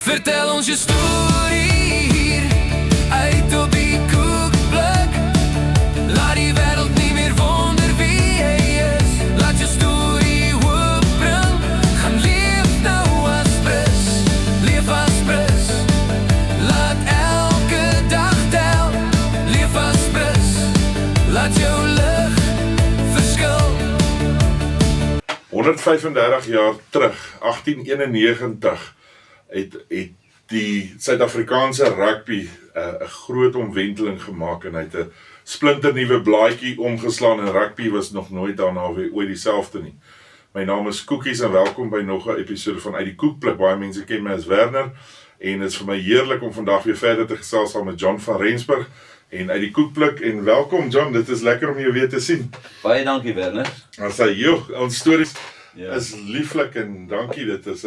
Vertel ons je story hier, uit op die koekplek. Laat die wereld niet meer wonder wie hij is. Laat je story opbring, gaan leef nou als pres. Leef als pres, laat elke dag tel. Leef als pres, laat jou lig verskil. 135 jaar terug, 1891, het die Suid-Afrikaanse rugby 'n groot omwenteling gemaak en hy het 'n splinternuwe blaadjie omgeslaan en rugby was nog nooit daarna weer ooit dieselfde nie. My naam is Koekies en welkom by nog 'n episode van Uit die Koekplek. Baie mense ken my as Werner en dit is vir my heerlik om vandag weer verder te gesels saam met John van Rensburg en Uit die Koekplek. En welkom John, dit is lekker om jou weer te sien. Baie dankie Werner. Ons sê, ons stories is lieflik en dankie, dit is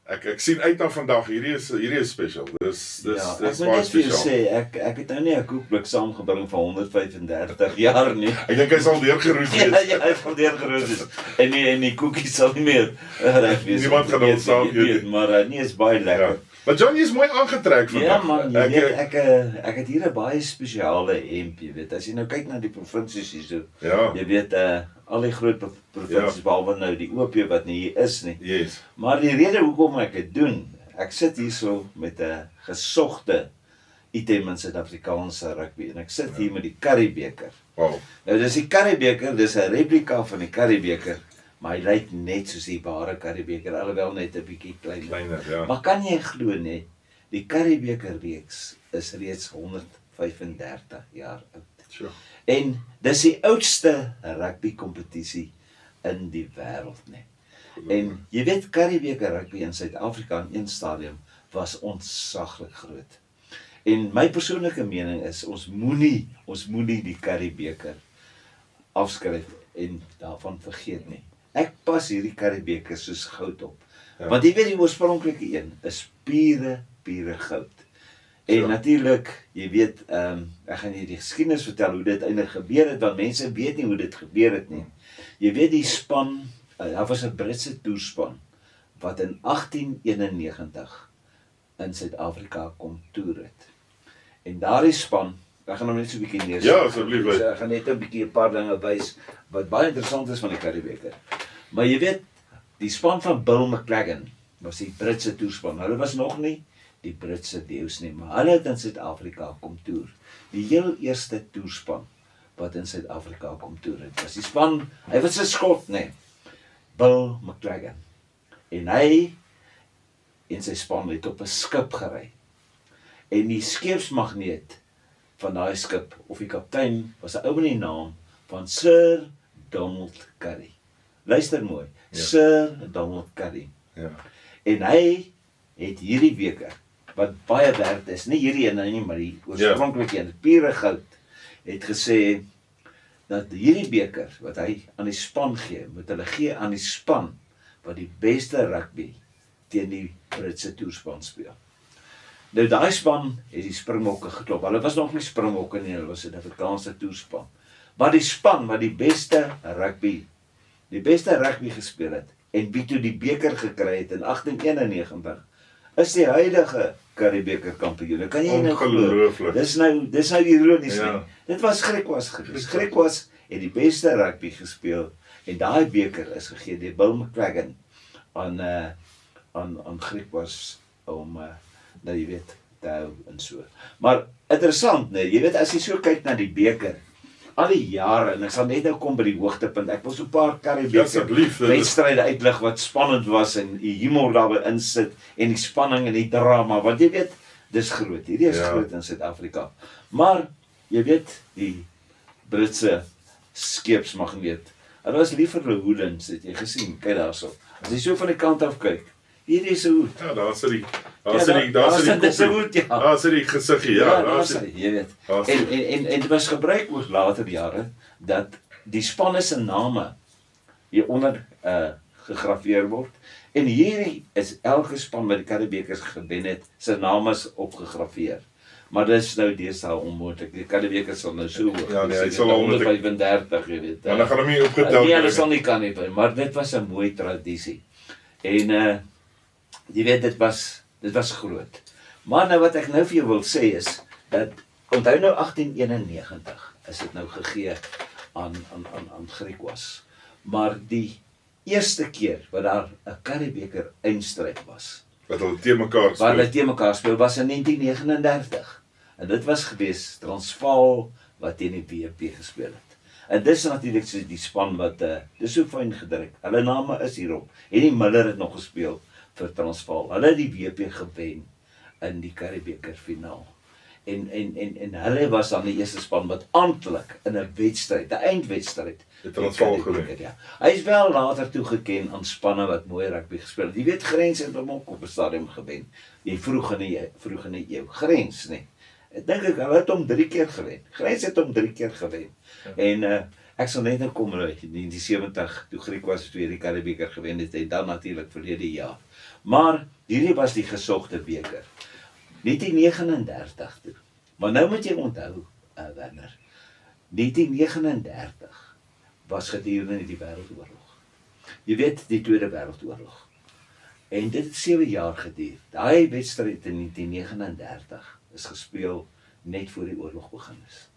Ek sien uit na vandag, hierdie is special, dis Ek baie wil net vir jou speciaal. sê, ek het nou nie 'n koekblik saamgebring van 135 jaar nie. Ek dink hy sal deurgeroes Ja, wees. hy sal deurgeroes wees. En die koekies sal nie meer reg wees. Niemand gaan ons saam eet nie. Maar nee, is baie lekker. Ja. Maar John, jy is mooi aangetrek vandag. Ja man, jy weet, ek het hier 'n baie spesiale hemp, jy weet. As jy nou kyk na die provinsies hierso, Ja. jy weet, al die groot provinsies, behalwe nou die OP wat nie hier is nie. Yes. Maar die rede hoekom ek dit doen, ek sit hierso met 'n gesogte item in Suid-Afrikaanse rugby en ek sit hier met die Currybeker. Wow. Nou dis die Currybeker, dis 'n replika van die Currybeker, maar hy lyk net soos die ware Currybeker, alhoewel net 'n bietjie kleiner. Kleiner, ja. Maar kan jy glo nie, die Currybeker reeks is reeds 135 jaar oud. Sure. En dis die oudste rugby kompetisie in die wêreld nie. En jy weet, Currybeker rugby in Suid-Afrika in een stadium was ontsaglik groot. En my persoonlike mening is ons moenie die Currybeker afskryf en daarvan vergeet nie. Ek pas hierdie Currybeker soos goud op. Ja. Want jy weet die oorspronklike een is pure goud. En Ja. natuurlik, jy weet, ek gaan jy die geskiedenis vertel hoe dit eintlik gebeur het, want mense weet nie hoe dit gebeur het nie. Jy weet die span, daar was 'n Britse toerspan wat in 1891 in Suid-Afrika kom toer het. En daardie span, ek gaan hom net so 'n bietjie neersit. Ja, asseblief. So, ek gaan net 'n bietjie 'n paar dinge wys wat baie interessant is van die Currybeker. Maar jy weet, die span van Bill McLagan was die Britse toerspan. Hulle was nog nie die Britse deus nie, maar hulle het in Suid-Afrika kom toer. Die heel eerste toerspan wat in Suid-Afrika kom toer het, was die span, hy was 'n Skot, nee, Bill McLagan. En hy en sy span het op 'n skip gery. En die skeepsmagneet van daai skip, of die kaptein, was 'n ou met die naam van Sir Donald Curry. Luister mooi, Ja. Sir Donald Curry. Ja. En hy het hierdie beker, wat baie werd is, nie hierdie ene nie, maar die oorspronklike een, pure goud, het gesê dat hierdie beker wat hy aan die span gee, moet hulle gee aan die span wat die beste rugby teen die Britse toerspan speel. Nou daai span het die Springbokke geklop. Hulle was nog nie Springbokke nie, hulle was 'n Suid-Afrikaanse toerspan. Maar die span wat die beste rugby gespeel het en wie toe die beker gekry het in 1891, is die huidige Currybeker kampioene. Kan jy nou glo? Ongelooflik. Dis nou ironies Ja. nie. Dit was Griekwas geweest. Griekwas het die beste rugby gespeel en daai beker is gegee deur Bill McLagan aan Griekwas om nou jy weet te hou en so. Maar interessant, nee, jy weet as jy so kyk na die beker, al die jare, en ek sal net nou kom by die hoogtepunt. Ek wil so 'n paar Currybeker asseblief, dit is- wedstryde uitlig wat spannend was en die humor daarby insit en die spanning en die drama, want jy weet, dis groot. Hierdie is groot in Suid-Afrika. Maar jy weet, die Britse skeepsmagneet, hulle was lief vir hulle hoedens, het jy gesien, kyk daarso. As jy so van die kant af kyk, hierdie is 'n hoed. Ja, daar sit die Dis 'n hoed, ja. Daar sit die gesiggie, ja, Ja, daar daar sit sê, jy weet. daar sit- En dit was gebruik oor later jare dat die spanne se name hieronder gegraveer word. En hierdie is elke span wat die Currybekers gewen het, se name is opgegraveer. Maar dis nou deesdae onmoontlik. Die Currybeker sal nou so hoog. Ja, nee, hy wees, sal al met 135, jy weet. Maar dan gaan hom nie opgetel Nee, word hulle nie. sal nie kan nie, maar dit was 'n mooi tradisie. En jy weet dit Dit was groot. Maar nou wat ek nou vir jou wil sê is, dat, onthou nou 1891, is dit nou gegee aan Griquas. Maar die eerste keer wat daar 'n Curriebeeker eindstryd was, Wat hulle teen mekaar waar hulle speel. teen mekaar speel, was in 1939. En dit was gewees Transvaal wat teen die WP gespeel het. En dis natuurlik so die span wat, dis so fyn gedruk. Hulle name is hierop. Henny Miller het nog gespeel vir Transvaal. Hulle het die WP gewen in die Curriebeeker finaal. En hulle was dan die eerste span wat amptelik in 'n wedstryd, 'n eindwedstryd, Het Transvaal gewen. ja. Hy is wel later toegeken aan spanne wat mooi rugby gespeel het. Jy weet Grens het hom ook op 'n stadium gewen. Die vroeg in die eeu. Grens, nee. Ek dink hulle het hom 3 keer gewen. Grens het hom 3 keer gewen. Ja. En ek sal net nou kom in die 70 toe Griquas weer die Curriebeeker gewen het en dan natuurlik verlede jaar. Maar hierdie was die gesogte beker. 1939 toe. Maar nou moet jy onthou, Werner, 1939 was gedurende die Wêreldoorlog. Jy weet, die Tweede Wêreldoorlog. En dit het 7 jaar geduur. Daai wedstryd in 1939 is gespeel net voor die oorlog begin is.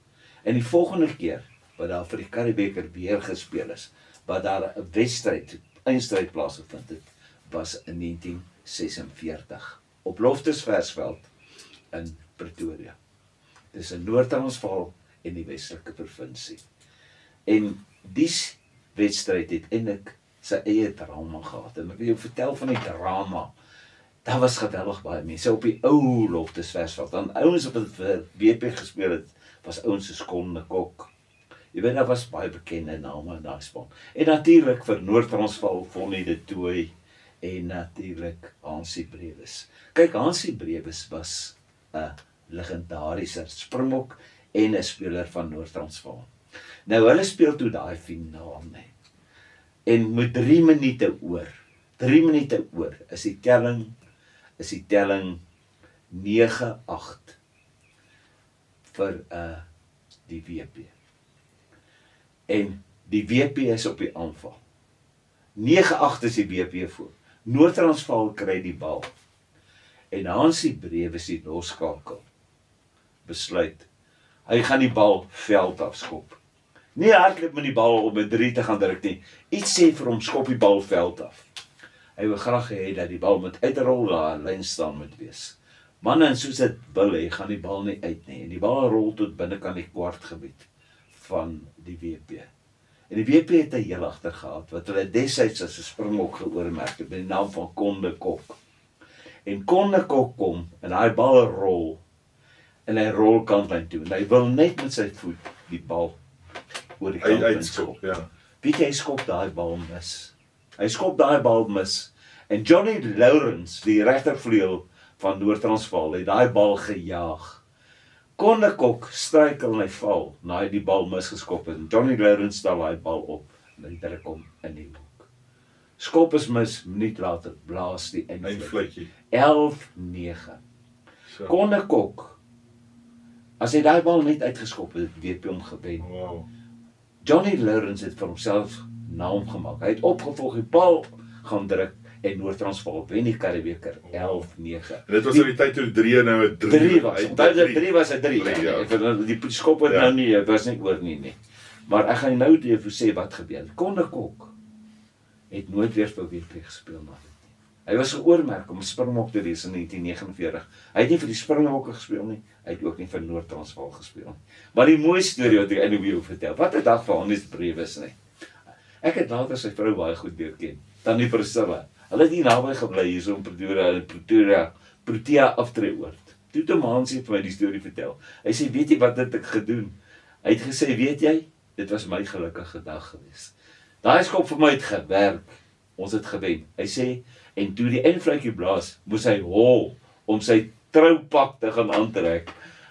En die volgende keer wat daar vir die Curriebeeker weer gespeel is, wat daar 'n wedstryd, eindstryd plaasgevind het, was in 1946 op Loftus Versveld in Pretoria. Dis in Noord-Transvaal en die Westelike provinsie. En die wedstryd het eintlik sy eie drama gehad. En ek wil jou vertel van die drama. Daar was geweldig baie mense op die ou Loftus Versveld. Dan ouens wat vir WP gespeel het, was ouens soos Konne Kok. Jy weet, daar was baie bekende name in daai span. En natuurlik vir Noord-Transvaal, Vonnie de Tooy en natuurlik Hansie Brewes. Kyk, Hansie Brewes was 'n legendariese Springbok en 'n speler van Noord-Transvaal. Nou hulle speel toe daai finaal, nee. En met 3 minute oor is die telling 9-8 vir die WP. En die WP is op die aanval. 9-8 is die WP voor. Noord-Transvaal kry die bal. En Hansie Brewes die losskakel besluit, hy gaan die bal veld afskop. Nie hardloop met die bal om 'n 3 te gaan druk nie. Iets sê vir hom, skop die bal veld af. Hy wil graag hê dat die bal met uitrol daar in lyn staan moet wees. Manne, en soos dit wil hê, gaan die bal nie uit nie. En die bal rol tot binnekant die kwartgebied van die WP. En die WP het 'n heel agter gehad, wat hulle destyds as 'n Springbok geoormerk het, met die naam van Konne Kok. En Konne Kok kom, en hy bal rol, en hy rol kantlyn toe, en hy wil net met sy voet die bal oor die kantlyn skop. Ja. Weet jy, hy skop daai bal mis. Hy skop daai bal mis, en Johnny Lawrence, die regtervleuel van Noord-Transvaal, het daai bal gejaag. Konne Kok struikel en hy val, na hy die bal misgeskop het, en Johnny Lawrence stel daai bal op, en hy druk hom in die hoek. Skop is mis, minuut later, blaas die Eindvlekkie. 11-9. So. Konne Kok, as hy daai bal net uitgeskop het, het WP hom gewen. Wow. Johnny Lawrence het vir homself naam gemaak. Hy het opgevolg die bal gaan druk en Noord-Transvaal wen die Curriebeeker 11-9. En dit was in die tyd toe 3 nou 'n 3 was. Onthou dat 3 was 'n 3. Ja. Die skop het nou nie, was nie oor nie. Maar ek gaan nou vir jou sê wat gebeur. Konne Kok het nooit weer vir WP gespeel na dit nie. Hy was geoormerk om 'n Springbok te wees in 1949. Hy het nie vir die Springbokke gespeel nie. Hy het ook nie vir Noord-Transvaal gespeel nie. Maar die mooi storie wat ek in die vertel. Wat 'n dag vir Hansie Brewes nie. Ek het later sy vrou baie goed leer ken. Tannie Priscilla. Hulle het hier naby gebly hier so in Protea aftreeoord. Toe het Hansie vir my die storie vertel. Hy sê, weet jy wat het ek gedoen? Hy het gesê, weet jy, dit was my gelukkige dag gewees. Daai skop vir my het gewerk. Ons het gewen. Hy sê, en toe die eindvlekkie blaas, moes hy hol om sy troupak te gaan aantrek.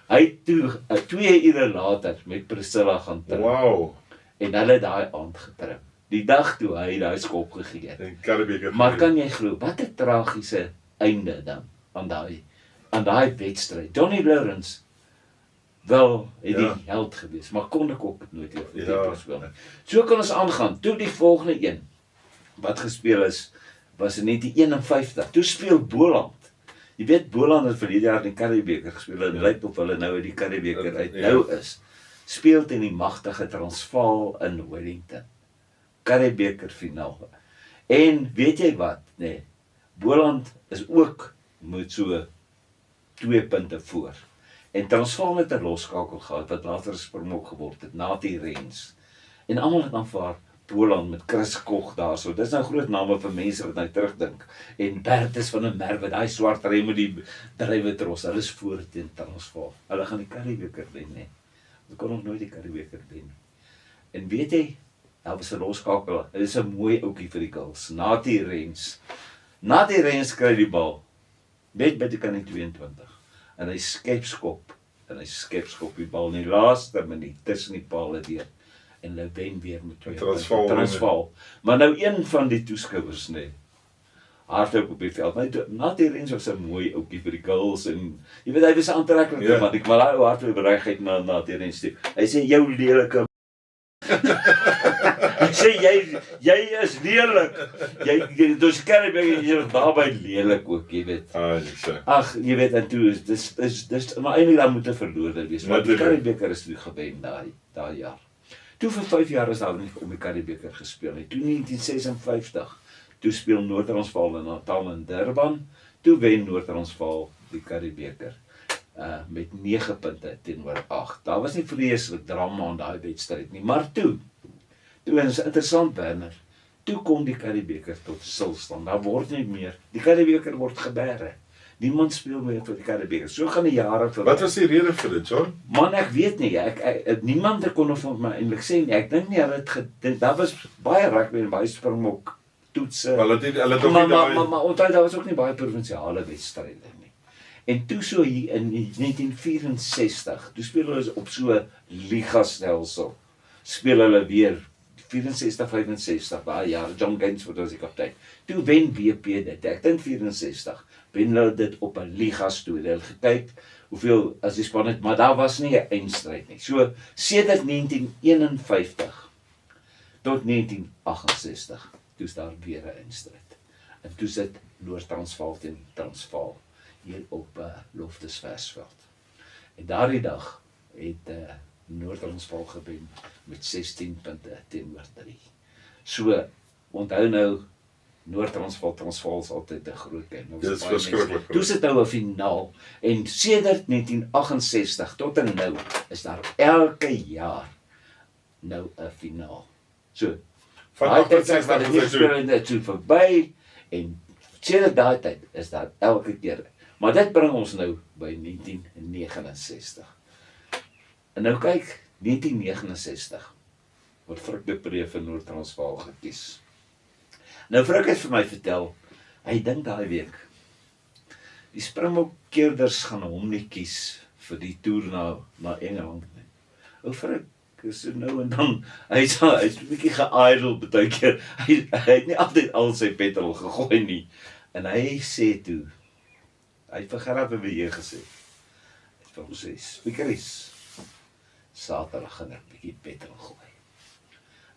Hy het toe 2 ure later met Priscilla gaan trou. Wow. En hulle het daai aand getrou. Die dag toe hy daai skop gegee het. En Curriebeeker. Maar kan jy glo, wat 'n tragiese einde dan aan daai wedstryd. Johnny Lawrence wel het die held gewees, maar Konne Kok het nooit weer vir WP gespeel nie. So kan ons aangaan. Toe die volgende een wat gespeel is, was in 1951. Toe speel Boland Jy weet, Boland het verlede jaar die Curriebeeker gespeel, en lyk of hulle nou uit die Curriebeeker uit nou is. Speel teen die magtige Transvaal in Wellington. Curriebeeker finale. En weet jy wat, nee, Boland is ook met so 2 punte voor. En Transvaal het 'n losskakel gehad, wat later Springbok geword het, Natie Rens. En almal het aanvaar Boland met Chris Koch daarso. Dis nou groot name vir mense wat nou terugdink. En Bertus van der Merwe, daai swart ry met die drywe-tros, hulle is voor teen Transvaal. Hulle gaan die Curriebeeker wen, nee. Hulle kon nog nooit die Curriebeeker wen. En weet jy, daar was 'n losskakel. Dit is 'n mooi ouetjie vir die Bulls. Natie Rens. Natie Rens kry die bal net by die kant 22. En hy skepskop. En hy skepskop die bal in die laaste minuut tussen die pale deur. En hulle wen weer met 2 Transvaal. Maar nou een van die toeskouers, nee, hardloop op die veld. Natie Rens was 'n mooi ouetjie vir die Bulls en jy weet hy was aantreklik, maar daai ou hardloop bereigheid na Natie Rens toe. Hy sê jou lelike Hy sê jy is lelik. Jy dus Curriebeeker jy is daarby lelik ook, jy weet. Ag, jy weet en toe dis maar eintlik dan moet 'n verloorder wees. Maar die Curriebeeker is toe gewen daai jaar. Toe vir 5 jaar is daar nie om die Curriebeeker gespeel nie. Toe 1956, toe speel Noord-Transvaal in Natal en Durban. Toe wen Noord-Transvaal die Curriebeeker met 9 punte teenoor 8. Daar was nie vreeslik drama aan daai wedstryd nie, maar toe is interessant, Werner, toe kom die Curriebeeker tot stilstand. Daar word nie meer, die Curriebeeker word geberre. Niemand speel meer vir die Curriebeeker. So gaan die jare verby. Wat was die rede vir dit, John? Man, ek weet nie, niemand kon van my eintlik sê nie. Ek dink nie hulle het gedink, daar was baie rugby en baie Springbok toetse. Maar onthou daar was ook nie baie provinsiale wedstryde nie. En toe so hier in 1964, toe speel hulle op so ligastelsel. Speel hulle weer 64-65, daai jaar, John Gainsford was die kaptein. Toe wen WP dit, ek dink 64, wen hulle dit op 'n ligas toe. Hulle gekyk hoeveel as die span het, maar daar was nie 'n eindstryd nie. So sedert 1951 tot 1968, toe is daar weer 'n eindstryd. En toe sit Noord-Transvaal teen Transvaal hier op Loftusversveld. En daardie dag het Noord-Transvaal gewen met 16 punte teenoor 3. So, onthou nou, Noord-Transvaal is altyd 'n groot game. Dit is verskriklik. Toe sit nou 'n finaal, en sedert 1968 tot en nou, is daar elke jaar nou 'n finaal. So, van 68 net so verby, en sedert daai tyd is daar elke keer. Maar dit bring ons nou by 1969. En nou kyk, 1969 word Frik de Pre vir Noord-Transvaal gekies. Nou Frik het vir my vertel, hy dink daai week, die Springbokkeerders gaan hom nie kies vir die toer na Engeland nie. Ou Frik is so nou en dan, hy's 'n bietjie ge-idle baie keer, hy het nie altyd al sy petrol gegooi nie. En hy sê toe, hy het vir Gerard Beweer gesê, hy het vir hom sê, Spiekeries, Saterdag gaan ek bietjie petrol gooi.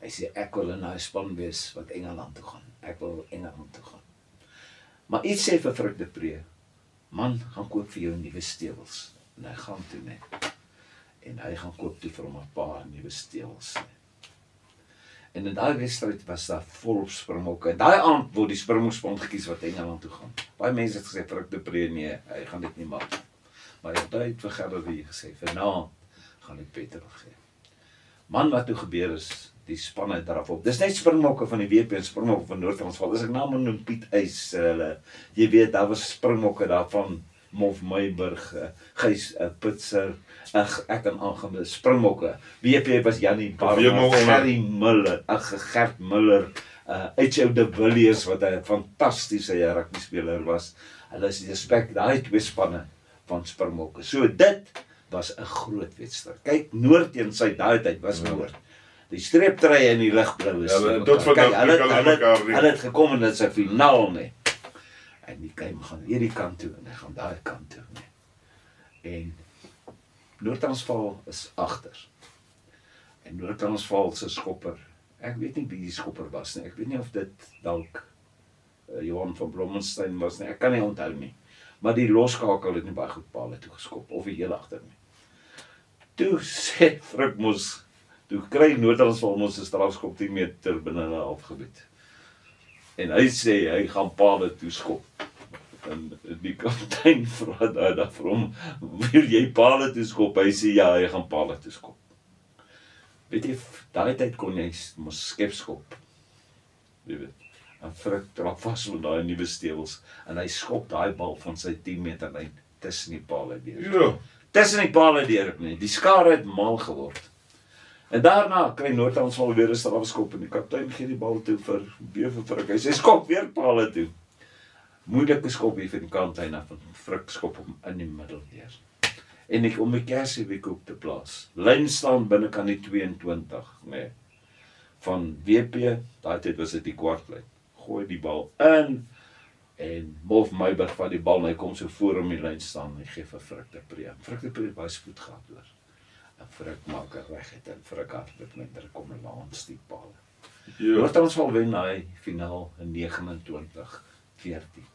Hy sê, ek wil in daai span wees wat Engeland toe gaan. Ek wil Engeland toe gaan. Maar iets sê vir Frik de Pre, man, gaan koop vir jou nuwe stewels. En hy gaan toe net. En hy gaan koop toe vir hom 'n paar nuwe stewels. En in daai wedstryd was daar volop Springbokke. En daai aand word die Springbokspan gekies wat Engeland toe gaan. Baie mense het gesê, Frik de Pre, nee, hy gaan dit nie maak. Maar hy het vir Gerard Beweer gesê, vanaand gaan ek petrol gee. Man, wat toe gebeur is, die spanne het daarop op. Dis net Springbokke van die WP en Springbokke van Noord-Transvaal. As ek name noem Piet Eys, jy weet, daar was Springbokke daarvan, Mof Meiburg, Gys Putser, ek en aangaan Springbokke. WP was Jannie Barnard, Gert Muller, H.O. de Villiers, wat 'n fantastiese rugby speler was. Hulle is die respek, daai twee spanne van Springbokke. So dit was 'n groot wedstryd. Kyk, Noord teen Suid, daai tyd was Noord. Die streeptrye en die ligblou is. Hulle het gekom en dit is 'n finaal nie. En die game gaan hierdie kant toe en hy gaan daai kant toe nie. En Noord-Transvaal is agter. En Noord-Transvaal se skopper, ek weet nie wie die skopper was nie. Ek weet nie of dit dalk Johan van Blommestein was nie. Ek kan nie onthou nie. maar die loskakel het nie baie goed paal toe geskop, of die heel agter nie. Toe sê Frik mos, toe kry Noord-Transvaal mos 'n strafskop 10 meter binne hulle halfgebied. En hy sê, hy gaan paal toe skop. En die kaptein vra daar vir hom, wil jy paal toe skop? Hy sê, ja, hy gaan paal toe skop. Weet jy, daai tyd kon jy mos skepskop. Jy weet. En Frik trap vas met daai nuwe stewels en hy skop daai bal van sy 10 meter lyn tussen die pale deur. Ja. Tussen die pale deur nie. Die skare het mal geword. En daarna kry Noord-Transvaal weer 'n strafskop en die kaptein gee die bal toe vir Frik. Hy sê skop weer pale toe. Moeilike skop hier van die kantlyn af en Frik skop hom in die middel deur. En ek om my kersieweek op te plaas. Lyn staan binnekant die 22, nee. Van WP, daai tyd was dit die kwartlyn. Gooi die bal in en Wolf Meiberg vat die bal en hy kom so voor om die lyn staan en hy gee vir Frik de Pre. Frik de Pre het baie spoed gehad hoor. En Frik maak 'n reghet en Frik hardloop met hulle kom langs die paal. Ja. Noord-Transvaal wen daai finaal in 29-14.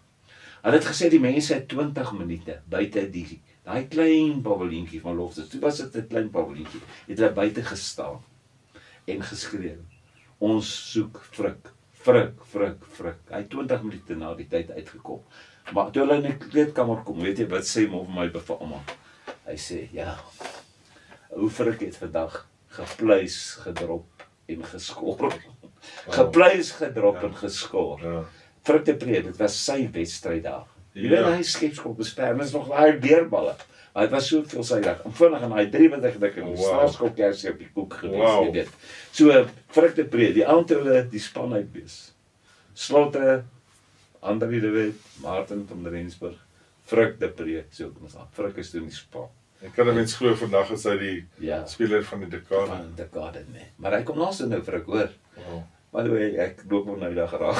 Hulle het gesê die mense het 20 minute buite daai klein pavilientjie van Loftus. Toe was dit 'n klein pavilientjie. Het hulle buite gestaan en geskreeu. Ons soek Frik. Hy het 20 minute na die tyd uitgekom. Maar toe hulle in die kleedkamer kom, weet jy wat sê Wolf Meiberg vir almal? Hy sê, ja, ou Frik het vandag gepluis, gedrop en geskor. Gepluis, gedrop en geskor. Ja. Frik de Pre, dit was sy wedstryd daar. Jy Ja. weet hy skepskop besperm, is nog daai deurballe. Maar dit was so veelsidig. En vinnig en hy 3 wat ek gedink en die strafskop kersie op die koek gewees, Wow. jy weet. So Frik de Pre, die aand toe hulle die span uitwees. Slotte, Andri de Wet, Martin van Rensburg, Frik de Pre, so kom ons aan. Frik is toe in die span. Ek kan 'n mens glo vandag is hy die Ja. speler van die dekade. Van dekade nee. Maar hy kom laaste nou Frik, hoor. Wow. By the way, ek loop hom nou daar graag.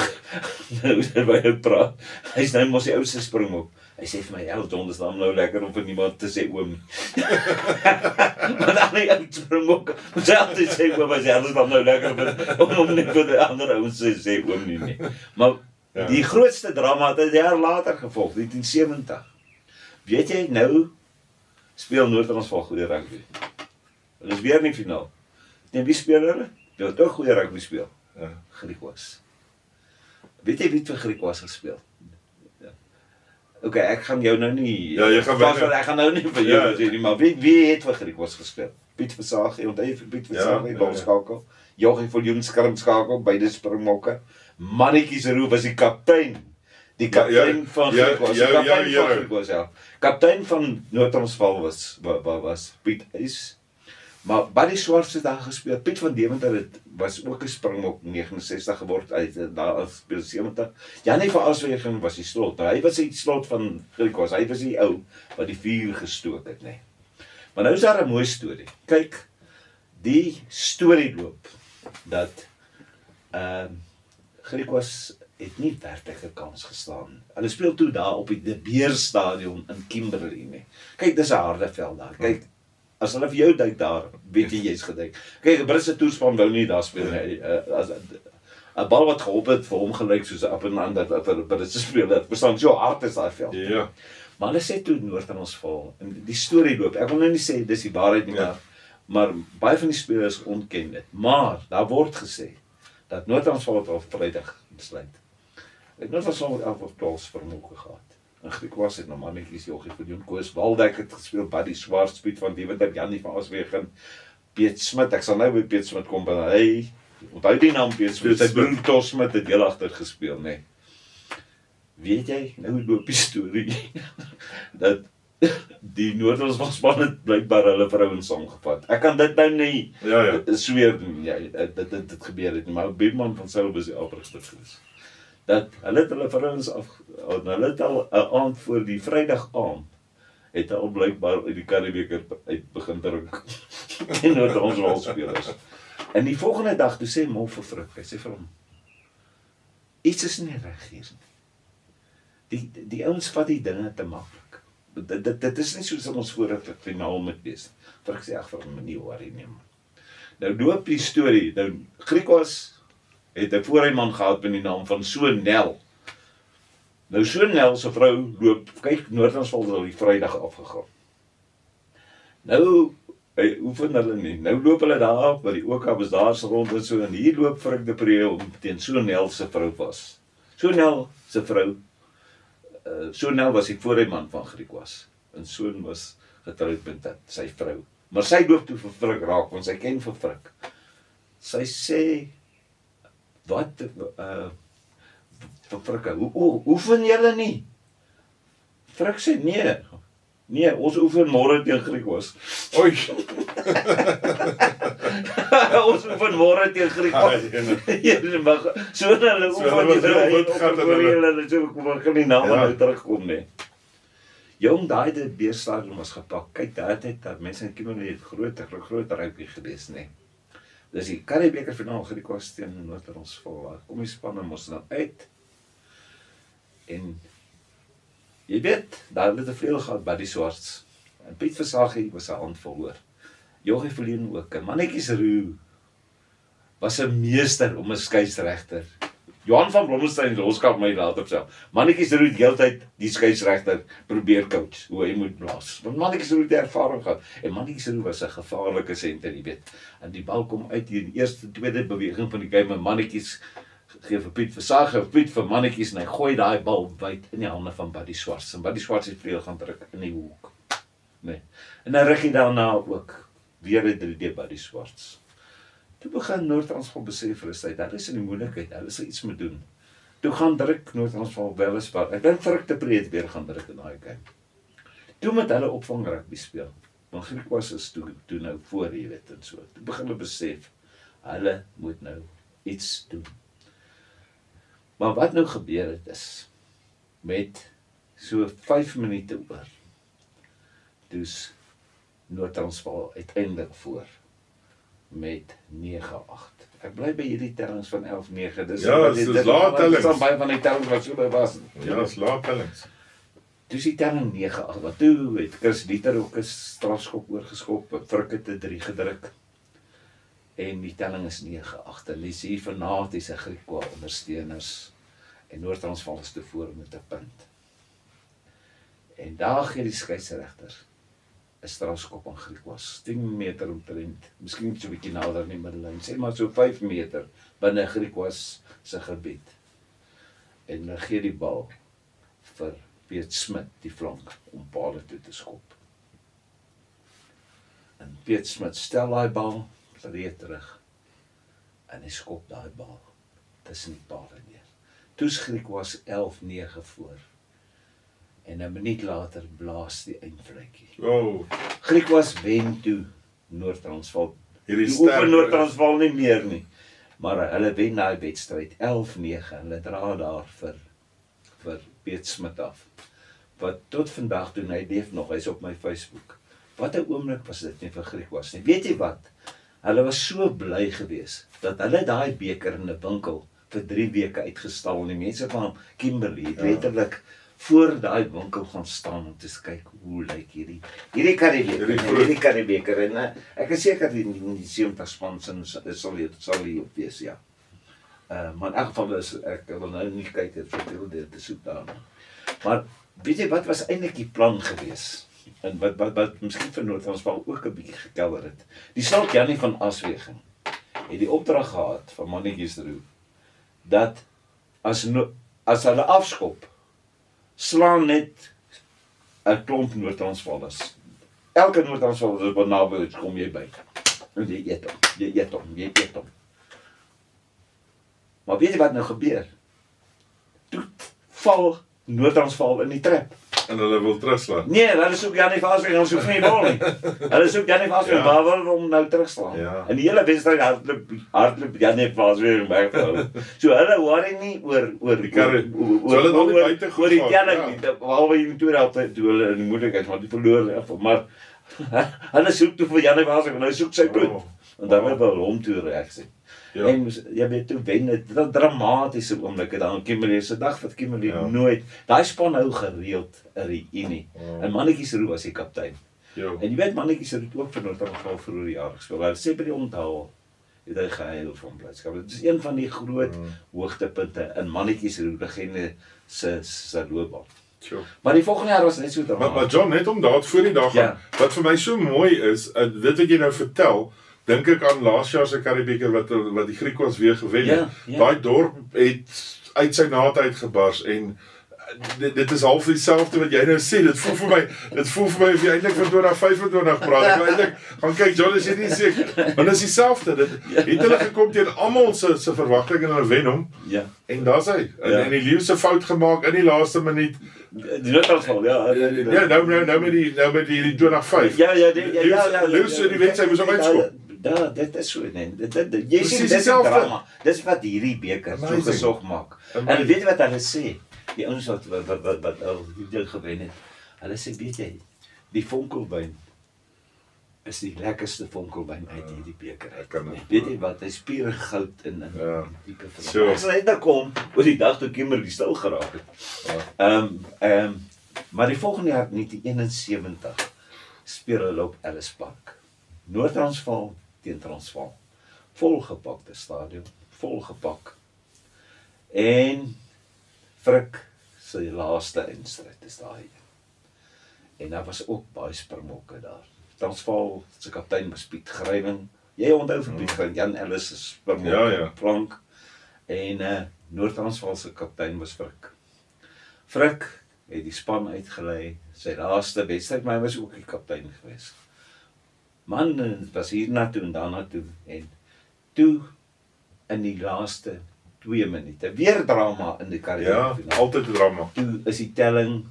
Nou as hy by jou praat. Hy's nou mos die oudste springbok. Hy sê vir my, John, dis nou lekker om vir niemand te sê oom nie. Maar dan die oud springbok, moet hy altyd sê oom, hy sê, dis nou lekker om hom nie vir die ander ouens te sê oom nie. Maar Ja. die grootste drama het 'n jaar later gevolg, 1970. Weet jy, nou speel Noord-Transvaal goeie rugby. Hulle is weer in die finaal. En wie speel hulle? Hulle het ook goeie rugby speel. Ja. Griquas. Weet jy wie het vir Griquas gespeel? Ja. Okay, ek gaan jou nou nie Ja, jy gaan weg. ek gaan nou nie vir jou Ja. sê nie, maar wie het vir Griquas gespeel? Piet Versace, onthou jy vir Piet Versace, Ja, balskakel. Jochie Viljoen skermskakel, beide springbokke. Mannetjie se Roux was die kaptein. Die kaptein van Griquas. Die kaptein van Griquas, ja. Kaptein van Noord-Transvaal was Piet Eys. Maar Buddy Swarts het daar gespeel. Piet van Deventer was ook 'n springbok 69 geword uit daar speel 70. Janie van Aswegen was die slot. Hy was die slot van Griquas. Hy was die ou wat die vuur gestook het, nee. Maar nou is daar 'n mooi storie. Kyk, die storie loop dat Griquas het nie werklik 'n kans gestaan. Hulle speel toe daar op die De Beer stadion in Kimberley, nee. Kyk, dis 'n harde veld daar. Kyk, as hulle vir jou duik daar, weet jy jy's geduik. Kyk, 'n Britse toespan wou nie daar speel nie. As 'n bal wat gehop het vir hom gelyk soos 'n up en ander vir 'n Britse speler. Verstaan, so hard is daai veld. Ja. Maar hulle sê toe Noord-Transvaal en die storie loop. Ek wil nou nie sê dis die waarheid nie, Ja. maar baie van die spelers ontken dit. Maar daar word gesê dat Noord-Transvaal het al Vrydag besluit. Noord-Transvaal het 11 of 12 springbokke gehad. En Griquas het nou mannetjies Jochie Viljoen, Koos Waldeck het gespeel, Buddy Swarts, Piet van Deventer, Janie van Aswegen, Piet Smit. Ek sal nou by Piet Smit kom, want hy onthou die naam Piet Smit. Sy broer Tos Smit het heel agter gespeel, nee. Weet jy, nou loop die storie dat die Noord-Transvaal span het blykbaar hulle vrouens saamgevat. Ek kan dit nou nie sweer nie, dit gebeur het nie, maar Biedman van Sail was die afrigter gewees. Dat hulle het hulle vrouens hulle het al 'n aand voor die Vrydag aand het al blykbaar uit die Karibeker uit begin drink en Noord-Transvaal spelers. En die volgende dag toe sê Mo vir Frik, hy sê vir hom, iets is nie reg hier nie. Die ouens vat die dinge te maklik. Dit is nie soos ons vorige finaal moet wees. Frik sê ag vir hom nie worry nie. Nou loop die storie, nou Griquas het 'n voorhyman gehad met die naam van Sonel. Nou so Nel se vrou loop, kyk Noord-Transvaal het al die Vrydag afgegaan. Nou oefen hulle nie. Nou loop hulle daar by die OK's daar se rond en so en hier loop Frik de Pre om teen so Nel se vrou was. So Nel se vrou so Nel was die voorman van Griquas. En Soon was getroud met sy vrou. Maar sy loop toe vir Frik raak, want sy ken vir Frik. Sy sê, wat, vir Frik, oefen julle nie? Frik sê, nee, ons oefen môre teen Griquas. Oei. Ons oefen môre teen Griquas. So hulle oefen, so kan die naam nou terugkom, nee. Jong, daai het beerstadium was gepak. Kyk, daai het mense in Kimberley het groot rugby gewees, nee. Dis die Currie-beker finaal Griquas teen Noord-Transvaal. Kom die spanne mos dan uit. En jy weet, daar het 'n vleuel gehad by die Swarts. En Piet Versagie was 'n aanval hoor. Joggie Verleen ook. En Mannetjies Roux was 'n meester om 'n skeieregter. Johan van Blommestein loskap my later op self. Mannetjies Roux die hele tyd die skeieregter probeer coach hoe hy moet blaas. Want Mannetjies Roux het ervaring gehad. En Mannetjies Roux was 'n gevaarlike senter, jy weet. En die bal kom uit hier in die eerste tweede beweging van die game en Mannetjies gee vir Piet Versagie, Piet vir Mannetjies en hy gooi daai bal wyd in die hande van Buddy Swarts. En Buddy Swarts het vleuel gaan druk in die hoek. Nee. En dan rig hy daarna ook weer 'n 3D Buddy Swarts. Toe begin Noord-Transvaal besef hulle sê, daar is in die moeilikheid, hulle sal iets moet doen. Toe gaan druk Noord-Transvaal weliswaar. Ek dink Frik de Pre het weer gaan druk in daai game. Toe moet hulle opvang rugby speel. Want Griquas is toe nou voor, jy weet en so. Toe begin hulle besef, hulle moet nou iets doen. Maar wat nou gebeur het is, met so 5 minute oor, toe's Noord-Transvaal uiteindelik voor, met 9-8. Ek bly by hierdie tellings van 11-9. Dis laat tellings. Dis dan baie van die tellings wat so by was. Ja, dis laat tellings. Dis die telling 9-8. Wat toe het Chris Dieter ook 'n strafskop oorgeskop, Frik het 'n 3 gedruk. En die telling is 9-8. Lisie fanatiese Griquas ondersteuners en Noord-Transvaal is tevore met 'n punt. En daar gee die skeieregter 'n strafskop aan Griquas, 10 meter omtrent, miskien so 'n bietjie nader aan die middellyn, sê maar so 5 meter binne Griquas se gebied. En hulle gee die bal vir Piet Smit, die flank, om paal toe te skop. En Piet Smit stel daai bal reed terug en hy skop daai bal tussen die paal neer. Toe's Griquas 11-9 voor. En 'n minuut later blaas die eindvletjie. Oh, Griquas wen toe Noord-Transvaal. hierdie Die oefen sterk. Noord-Transvaal nie meer nie. Maar hulle wen daai wedstryd 11-9. Hulle dra daar vir Piet Smit af. Wat tot vandag doen, hy leef nog, hy's op my Facebook. Wat 'n oomblik was dit nie vir Griquas nie. Weet jy wat? Hulle was so bly geweest dat hulle daai beker in 'n winkel vir 3 weke uitgestal en die mense van Kimberley het letterlik voor daai winkel gaan staan om te kyk hoe lyk hierdie Currie-beker en ek is seker die 70 span sal hier op wees, ja. Maar in elk geval is ek wil nou nie kyk het veel deur te soek daarna. Maar weet jy wat was eintlik die plan gewees? En wat miskien vir Noord-Transvaal ook 'n bietjie gekelder het. Die Salt Janie van Asweging het die opdrag gehad van Mannetjies Roux dat as hulle afskop, slaan net 'n klomp Noord-Transvaalers. Elke Noord-Transvaaler wat naby kom jy by. En jy eet hom. Maar weet jy wat nou gebeur? Toe val Noord-Transvaal in die trap. En hulle wil terugslaan. Nee, hulle soek Janie van Asweging, hulle soek nie die bal nie. Hulle soek Janie van Asweging, waar wil hom nou terugslaan? Ja. En die hele wedstryd hardloop Janie van Asweging weg vir hulle. So hulle worry nie oor Die Currie. So hulle het al die buite oor die gevat, telling, ja. behalwe in die tweede helfte toe hulle in die moeilikheid, want die verloor, maar hulle soek toe vir Janie van Asweging, hulle soek sy bloed. En dan wil hulle hom toe reg sien. Ja. En jy weet toe wen dit dramatiese oomblikke dan Kimberley se dag wat Kimberley nooit daai span hou gereeld 'n reunie. En Mannetjies Roux was die kaptein. Ja. En jy weet Mannetjies het ook vir Noord-Transvaal vroeër die jaar gespeel. Hulle sê by die onthaal het hy gehuil van blydskap. Dit is een van die groot hoogtepunte in mannetjies legende se loopbaan. Sure. Maar die volgende jaar was net so dramatisch. Maar John, net om daar voor die dag Ja. gaan, wat vir my so mooi is, dit wat jy nou vertel, dink ek aan laas jaar se Karibeker wat die Griekwas weer gewen het. Ja, ja. Daai dorp het uit sy naad uitgebars en dit is half dieselfde wat jy nou sê. Dit voel vir my of jy eintlik van 2025 praat. Ek wil eintlik gaan kyk, John, is jy nie seker? Maar dit is dieselfde. Dit het hulle gekom teen almal se verwagtinge en hulle wen hom. Ja. En daar's hy. Ja. En die Leeu se fout gemaak in die laaste minuut. Die noodafval, ja. Ja, nou met die 25. Ja. Leeu se die wedstryd moes hom uitskop. Ja, dit is so, nee. Jy Precies sien, dit is dieselfde. drama. Dis wat hierdie beker so Amazing. gesog maak. En weet jy wat hulle sê? Die ouens wat al die gewen het. Hulle sê, weet jy, die vonkelwyn is die lekkerste vonkelwyn uit hierdie beker uit. kan Nee, het. weet jy wat, hy's pure goud in Ja. diepe So. verlang. As hy daar kom, oor die dag toe Kimberley stil geraak het. Maar die volgende jaar, 1971, speel hulle op Ellis Park. Noord-Transvaal teen Transvaal. Volgepakte stadion, volgepak. En Frik sy laaste eindstryd is daai een. En daar was ook baie springbokke daar. Transvaal se kaptein was Piet Grywing. Jy onthou vir Piet Grywing, Jan Ellis se springbok Ja. plank. En Noord-Transvaal se kaptein was Frik. Frik het die span uitgelei, sy laaste wedstryd, maar hy was ook die kaptein geweest. Man, het was hierna toe en daarna toe. En toe, in die laaste 2 minute, weer drama in die Ja, Karibeker. altyd 'n drama. Toe is die telling,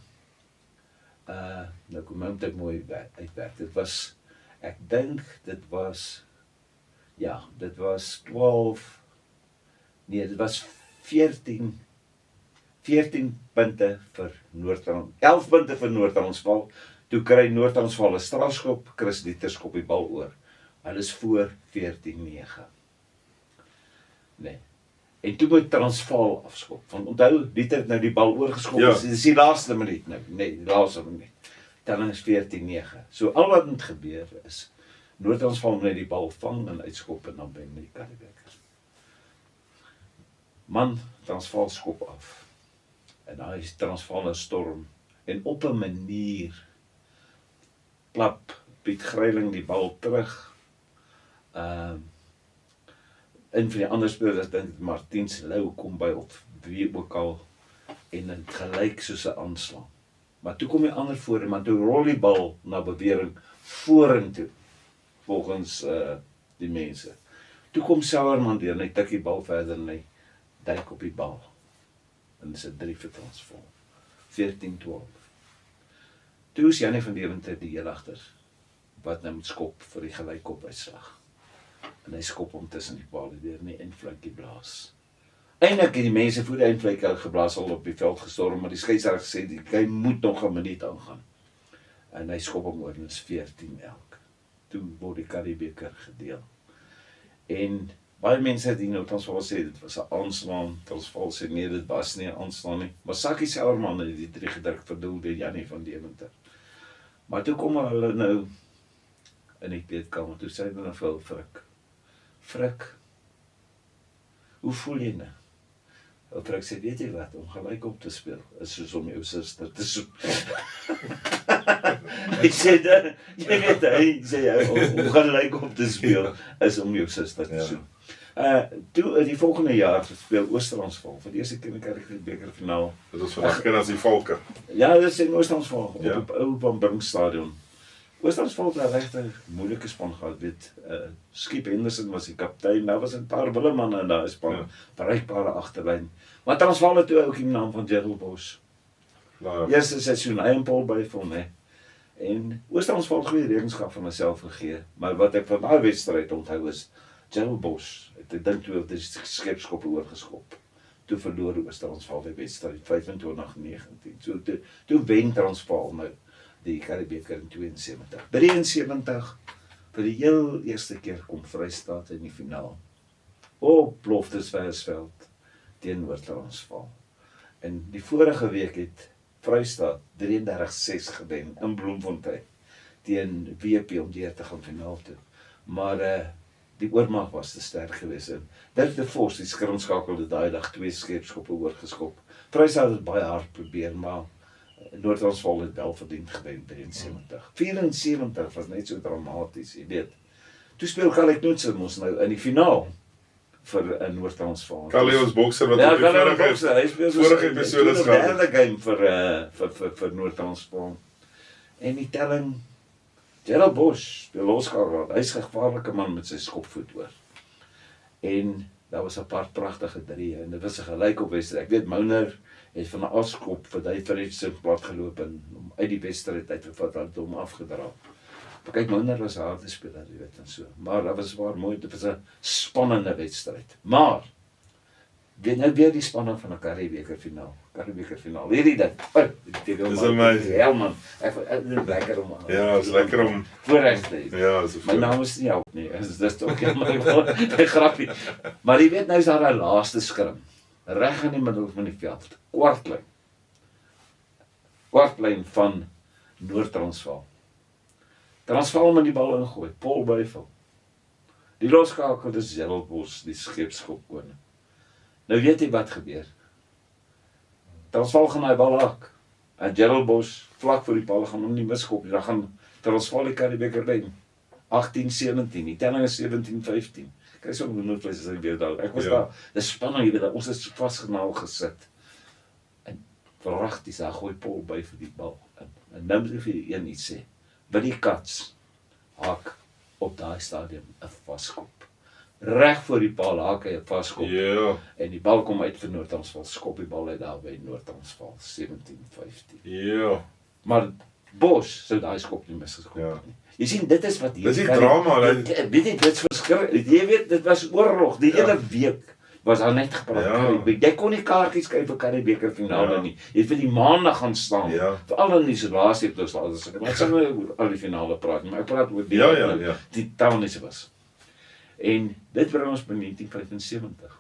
nou kom moet ek mooi uitwerk. Dit was, ek dink, dit was 12, nee, dit was 14 punte vir Noord-Transvaal, 11 punte vir Noord-Transvaal. Toe kry Noord-Transvaal 'n strafskop, Chris Dieter skop die bal oor. Hulle is voor 14-9. Nee. En toe moet Transvaal afskop. Want onthou, Dieter het nou die bal oorgeskop. Ja. Dis die laaste minuut nou. Nee, die laaste minuut. Telling is 14-9. So al wat moet gebeur is Noord-Transvaal moet net die bal vang en uitskop en dan wen die Karibeker. Man, Transvaal skop af. En daar is Transvaal 'n storm. En op 'n manier klap Piet Grywing die bal terug. Een van die ander spelers, dink Martiens Lou kom by of wie ook al en dit gelyk soos 'n aanslag. Maar toe kom die ander voor, maar toe rol die bal na bewering vorentoe volgens die mense. Toe kom Sauerman deur en hy tik die bal verder en hy duik op die bal. En dit is 'n 3 vir Transvaal. 14-12. Toe is Janie van Deventer die heel agter wat nou moet skop vir die gelykop uitslag. En hy skop hom tussen die pale deur in die eindvlakkie blaas. Eindelik het die mense voor die eindvlakkie geblaas al op die veld gestorm, maar die skeieregter gesê die game moet nog 'n minuut aangaan. En hy skop hom oor en is 14 elk. Toe word die Karibeker gedeel. En baie mense het nou Transvaal sê dit was 'n aanslaan. Transvaal sê nee, dit was nie 'n aanslaan nie. Maar Sakkie Sauerman het die 3 gedruk verdoel deur Janie van Deventer. Maar toe kom hulle nou in die kleedkamer, toe sê hulle nou vir Frik, hoe voel jy nou? Ou Frik sê, weet jy wat, om gelyk op te speel, is soos om jou suster te soek. Hy sê, jy weet, hy sê, om gelyk op te speel, is om jou suster te soek. Toe die volgende jaar speel Oos-Transvaal, vir die eerste keer in die Karibeker finaal. Dit was vandag ken as die Valke. Ja, dit is in Oos-Transvaal, Ja. op ou Van Brink stadion. Oos-Transvaal het 'n regtig moeilike span gehad, weet, Skip Henderson was die kaptein, daar was 'n paar willemanne in daai span, Ja. bereikbare agterlyn. Maar Transvaal het toe ook die naam van Gerald Bosch. Nou, Eerste seisoen, hy en Paul Byfond, hè. En Oos-Transvaal het goeie rekenskap van homself gegee, maar wat ek van daai wedstryd onthou is, Gerald Bosch het ek dink toe die skepskoppe oorgeskop. Toe verloor Oos-Transvaal die wedstryd 25-19. So toe wen Transvaal nou die Karibeker in 72. 73 vir die heel eerste keer kom Vrystaat in die finaal. Op Loftesversveld teen Noord-Transvaal. En die vorige week het Vrystaat 33-6 gewen in Bloemfontein teen WP om deur te gaan finaal toe. Maar die oormag was te sterk geweest. En Dirk de Vos, die skrimskakel het daai dag 2 skeepskoppe oorgeskop. Vrystaat het baie hard probeer, maar Noord-Transvaal het wel verdiend gewen, 73. 74 was net so dramaties, jy weet. Toe speel Callie Knudsen mos nou in die finaal vir Noord-Transvaal. Callie ons bokser wat Ja, op die Callie bokser, hy speel vorige episodes die gehad derde game vir Noord-Transvaal. En die telling, Gerald Bosch, die loskakel, hy's 'n gevaarlike man met sy skopvoet hoor. En daar was 'n paar pragtige drieë en dit was 'n gelykop wedstryd. Ek weet Mouner het van 'n afskop vir die Fredson plat geloop en om uit die wedstryd uitgevat het hom afgedra. Maar kyk, Mouner was 'n harde speler, jy weet en so. Maar dit was waar mooi, dit was 'n spannende wedstryd. Maar weet nou weer die spanning van 'n Curriebeeker finaal. Hierdie ding. Dis amazing. Ja man, ek is lekker om. Ja, is lekker om voorreg te hê. ja, so My naam is nie help nie. Dis tog my grappie. Maar jy weet nou is daar 'n laaste skrim. Reg in die middel van die veld. Kwartlyn van Noord-Transvaal. Transvaal met die bal ingooi. Paul Buifel. Die loskakel is Gerald Bosch, die skeepskopkoning. Nou weet jy wat gebeur. Transvaal gaan hy bal hak. En Gerald Bosch vlak voor die bal gaan hom nie miskop nie. Dan gaan Transvaal die Curriebeeker wen. 18-17, die telling is 17-15. Kyk so hoe nou vleis is hy weer daar. Ek was daar. Dis spanning, jy weet dat ons is vasgenaal gesit. En pragtig, hy gooi Paul by vir die bal. En nou moet ek vir die een iets sê. Willie Cats hak op daai stadium 'n vaskop. Reg voor die paal hak hy 'n vaskop. ja, En die bal kom uit vir Noord-Transvaal. Skop die bal uit daar by Noord-Transvaal 17-15. ja. Maar Bosch sou daai skop nie misgeskop Ja. het nie. Jy sien, dit is wat hier Dis die drama, weet jy, dit is verskriklik. Jy weet, dit was oorlog. Die hele week was daar net gepraat. Ja. Curriebeeker. Jy kon nie kaartjies kry vir Curriebeeker finale Ja. nie. Jy het vir die maandag gaan staan. Ja. Veral in die isolasie op dus. Maar ek sal nou oor al die finale praat, maar ek praat oor die Ja. die taalnies was. En dit bring ons by 1975.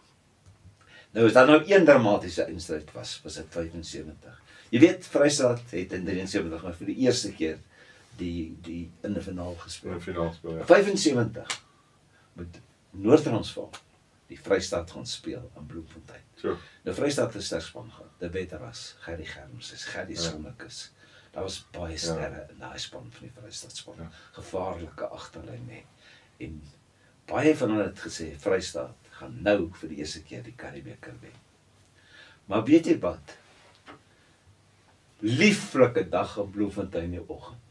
Nou as daar nou een dramatiese instryd was dit 75. Jy weet, Vrystaat het in 73 maar vir die eerste keer die in 'n finaal gespeel. In die finaal speel, ja. 75 met Noord-Transvaal die Vrystaat gaan speel in Bloemfontein. So, Nou Vrystaat het 'n sterk span gehad. De Wetteras, Gerrie Germs, Gerrie Sonnekus. Daar was baie sterre in daai span van die Vrystaat span. Ja. Gevaarlike agterlyn hè. En baie van hulle het gesê Vrystaat gaan nou vir die eerste keer die Curriebeeker wen. Maar weet jy wat? Lieflike dag in Bloemfontein die oggend.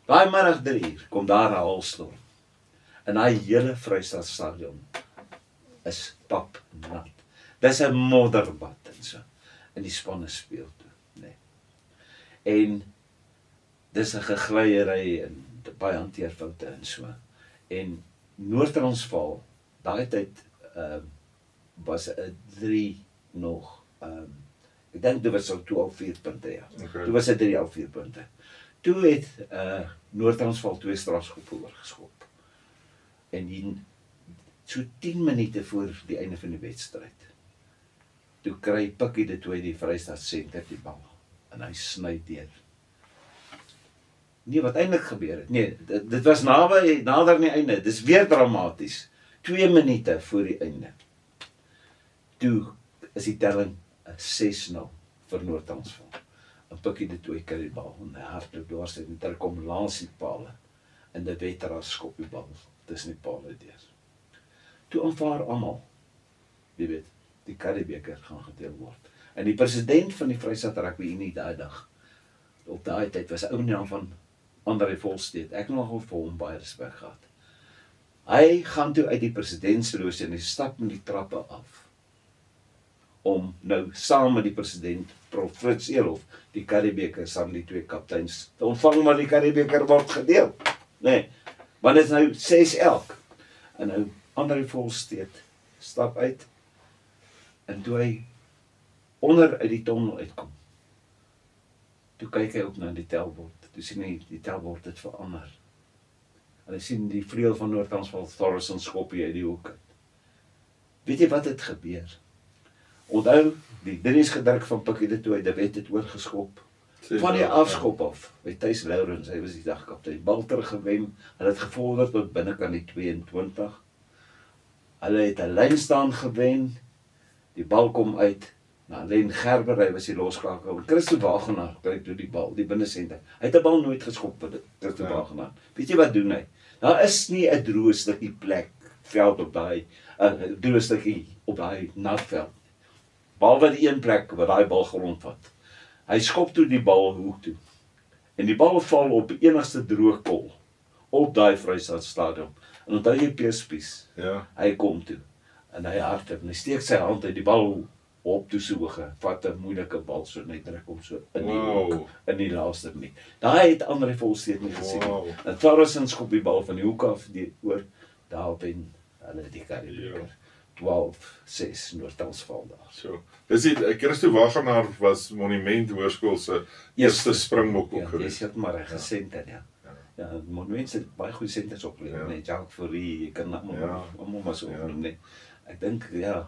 Daai middag 3:00 kom daar 'n haalstorm. En daai hele Vrystaat stadion is papnat. Dis 'n modderbad en so. En die spanne speel toe, nee. En dis 'n geglyery en baie hanteerfoute en so. En Noord-Transvaal, daai tyd was 'n 3 nog ek dink dit was al 2 of 4 punte ja. Okay. Toe was dit 3 of 4 punte. Toe het Noord-Transvaal 2 strafskoppe oorgeskop. En so 10 minute voor die einde van die wedstryd. Toe kry Pikkie de Tooy die Vrystaat senter die bal en hy sny deur. Nee, wat eintlik gebeur het. Nee, dit was nader aan die einde. Dis weer dramaties. 2 minute voor die einde. Toe is die telling 6-0 vir Noord-Transvaal. En Pikkie de Tooy kry die bal en hy hardloop dwars en daar kom langs die pale en die Wetteras skop die bal tussen die pale deur. Toe aanvaar almal, jy weet, die Curriebeeker gaan gedeel word. En die president van die Vrystaat Rugby Unie daai dag, op daai tyd was 'n ou naam van André Volsteed. Ek het nogal vir hom baie respek gehad. Hy gaan toe uit die presidentsloos en hy stap met die trappe af om nou saam met die president Prof Fritz Elof die Curriebeeker saam die 2 kapteins te ontvang, maar die Curriebeeker word gedeel. Nee, want dit is nou 6 elk. En nou André Volsteed stap uit en toe hy onder uit die tonnel uitkom. Toe kyk hy op na die telbord. Toe sien hy die telbord het verander. En hy sien die vleuel van Noord-Transvaal Thorson skoppie uit die hoek uit. Weet jy wat het gebeur? Onthou, die 3's gedruk van Pikkie de Tooy, die wet het oorgeskop. Van die afskop af, by Thys Lourens, hy was die dagkaptein, bal teruggewen, hulle het gevorder tot binnekant die 22. Hulle het 'n lynstaan gewen, die bal kom uit, Len Gerber, hy was die losskakel, Christo Wagenaar kry toe die bal, die binnesenter. Hy het 'n bal nooit geskop vir Christo Wagenaar. Weet jy wat doen hy? Daar is nie 'n droë stukkie plek, veld op daai, 'n droë stukkie op daai natveld. Behalwe die een plek waar daai bal grondvat. Hy skop toe die bal hoek toe. En die bal val op die enigste droë kol op daai Vrystaatstadion. En onthou jy Peerspies? Ja. Hy kom toe en hy hardloop en hy steek sy hand uit die bal op toe so hoog, vat 'n moeilike bal so net druk hom so in die hoek, in die laaste minuut. Daai het André Volsteed nie gesien. Wow. En Torresen skop die bal van die hoek af oor daar wen hulle die Karibeker. 12-6 Noord-Transvaal daar. So. Dis die Christo Wagenaar was Monument Hoërskool se eerste springbok ook Ja, gewees. dis het maar 'n gesenter, ja. Ja, Monument het baie goeie senters opgeleer, net Jacques Fourie, jy kan almal maar so opnoem, nee. Ek dink Ja,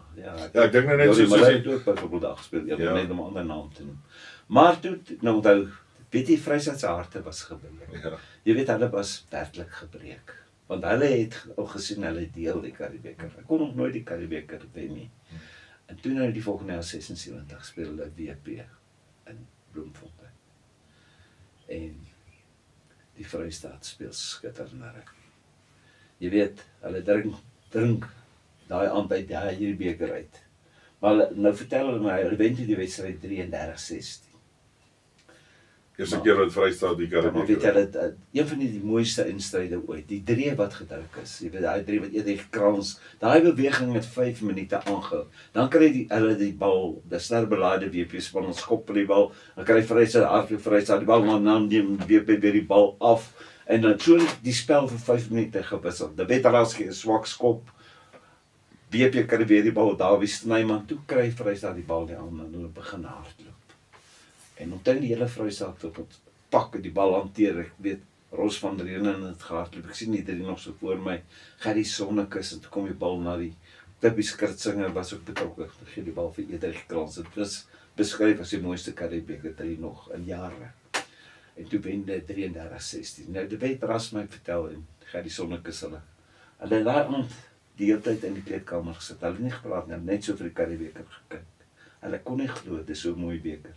ek dink nou net Jorie soos Miller jy het ook byvoorbeeld daar gespeel, net om 'n ander naam te noem. Maar toe, nou onthou, weet jy, Vrystaat se harte was gebreek. Ja. Jy weet, hulle was werklik gebreek. Want hulle het al gesien, hulle deel die Karibeker. Ek kon nog nooit die Karibeker wen nie. En toe nou die volgende jaar 76 speel hulle WP in Bloemfontein. En die Vrystaat speel skitterende rugby. Jy weet, hulle drink daai aand uit hierdie beker uit. Maar nou vertel hulle my, hulle wen toe die wedstryd 33-16. Eerste keer wat Vrystaat die Maar weet jy, Karibeker. een van die mooiste instryde ooit, die 3 wat gedruk is, jy weet, daai 3 wat eerder gekrans, daai beweging het 5 minute aangehou, dan kry hulle die bal, die sterrebelaide WP span, ons skop die bal, dan kry Vrystaat, hardloop Vrystaat, die bal, dan neem WP weer die bal af, en dan so die spel vir 5 minute gewissel, de Weteraars gee 'n swak skop, WP kry weer die bal, Dawie Snyman, toe kry Vrystaat die bal nie aan, en hulle begin hardloop. En omtrent die hele Vrystaat tot ons pak die bal hanteer, ek weet, Ros van Reenen het gehardloop, ek sien die 3 nog so voor my, Gerrie Sonnekus, en toe kom die bal na die Tippie Skritsinger, was ook betrokke, toe gee die bal vir Ederich Krans, het was beskryf as die mooiste Karibeker 3 nog in jare. En toe wen dit 33-16. Nou, die weet Ras my vertel, en Gerrie Sonnekus hulle daar aand die hele tyd in die kleedkamer gesit, hulle nie gepraat nie, net so vir die Karibeker gekyk. Hulle kon nie glo, dit is so 'n mooi beker.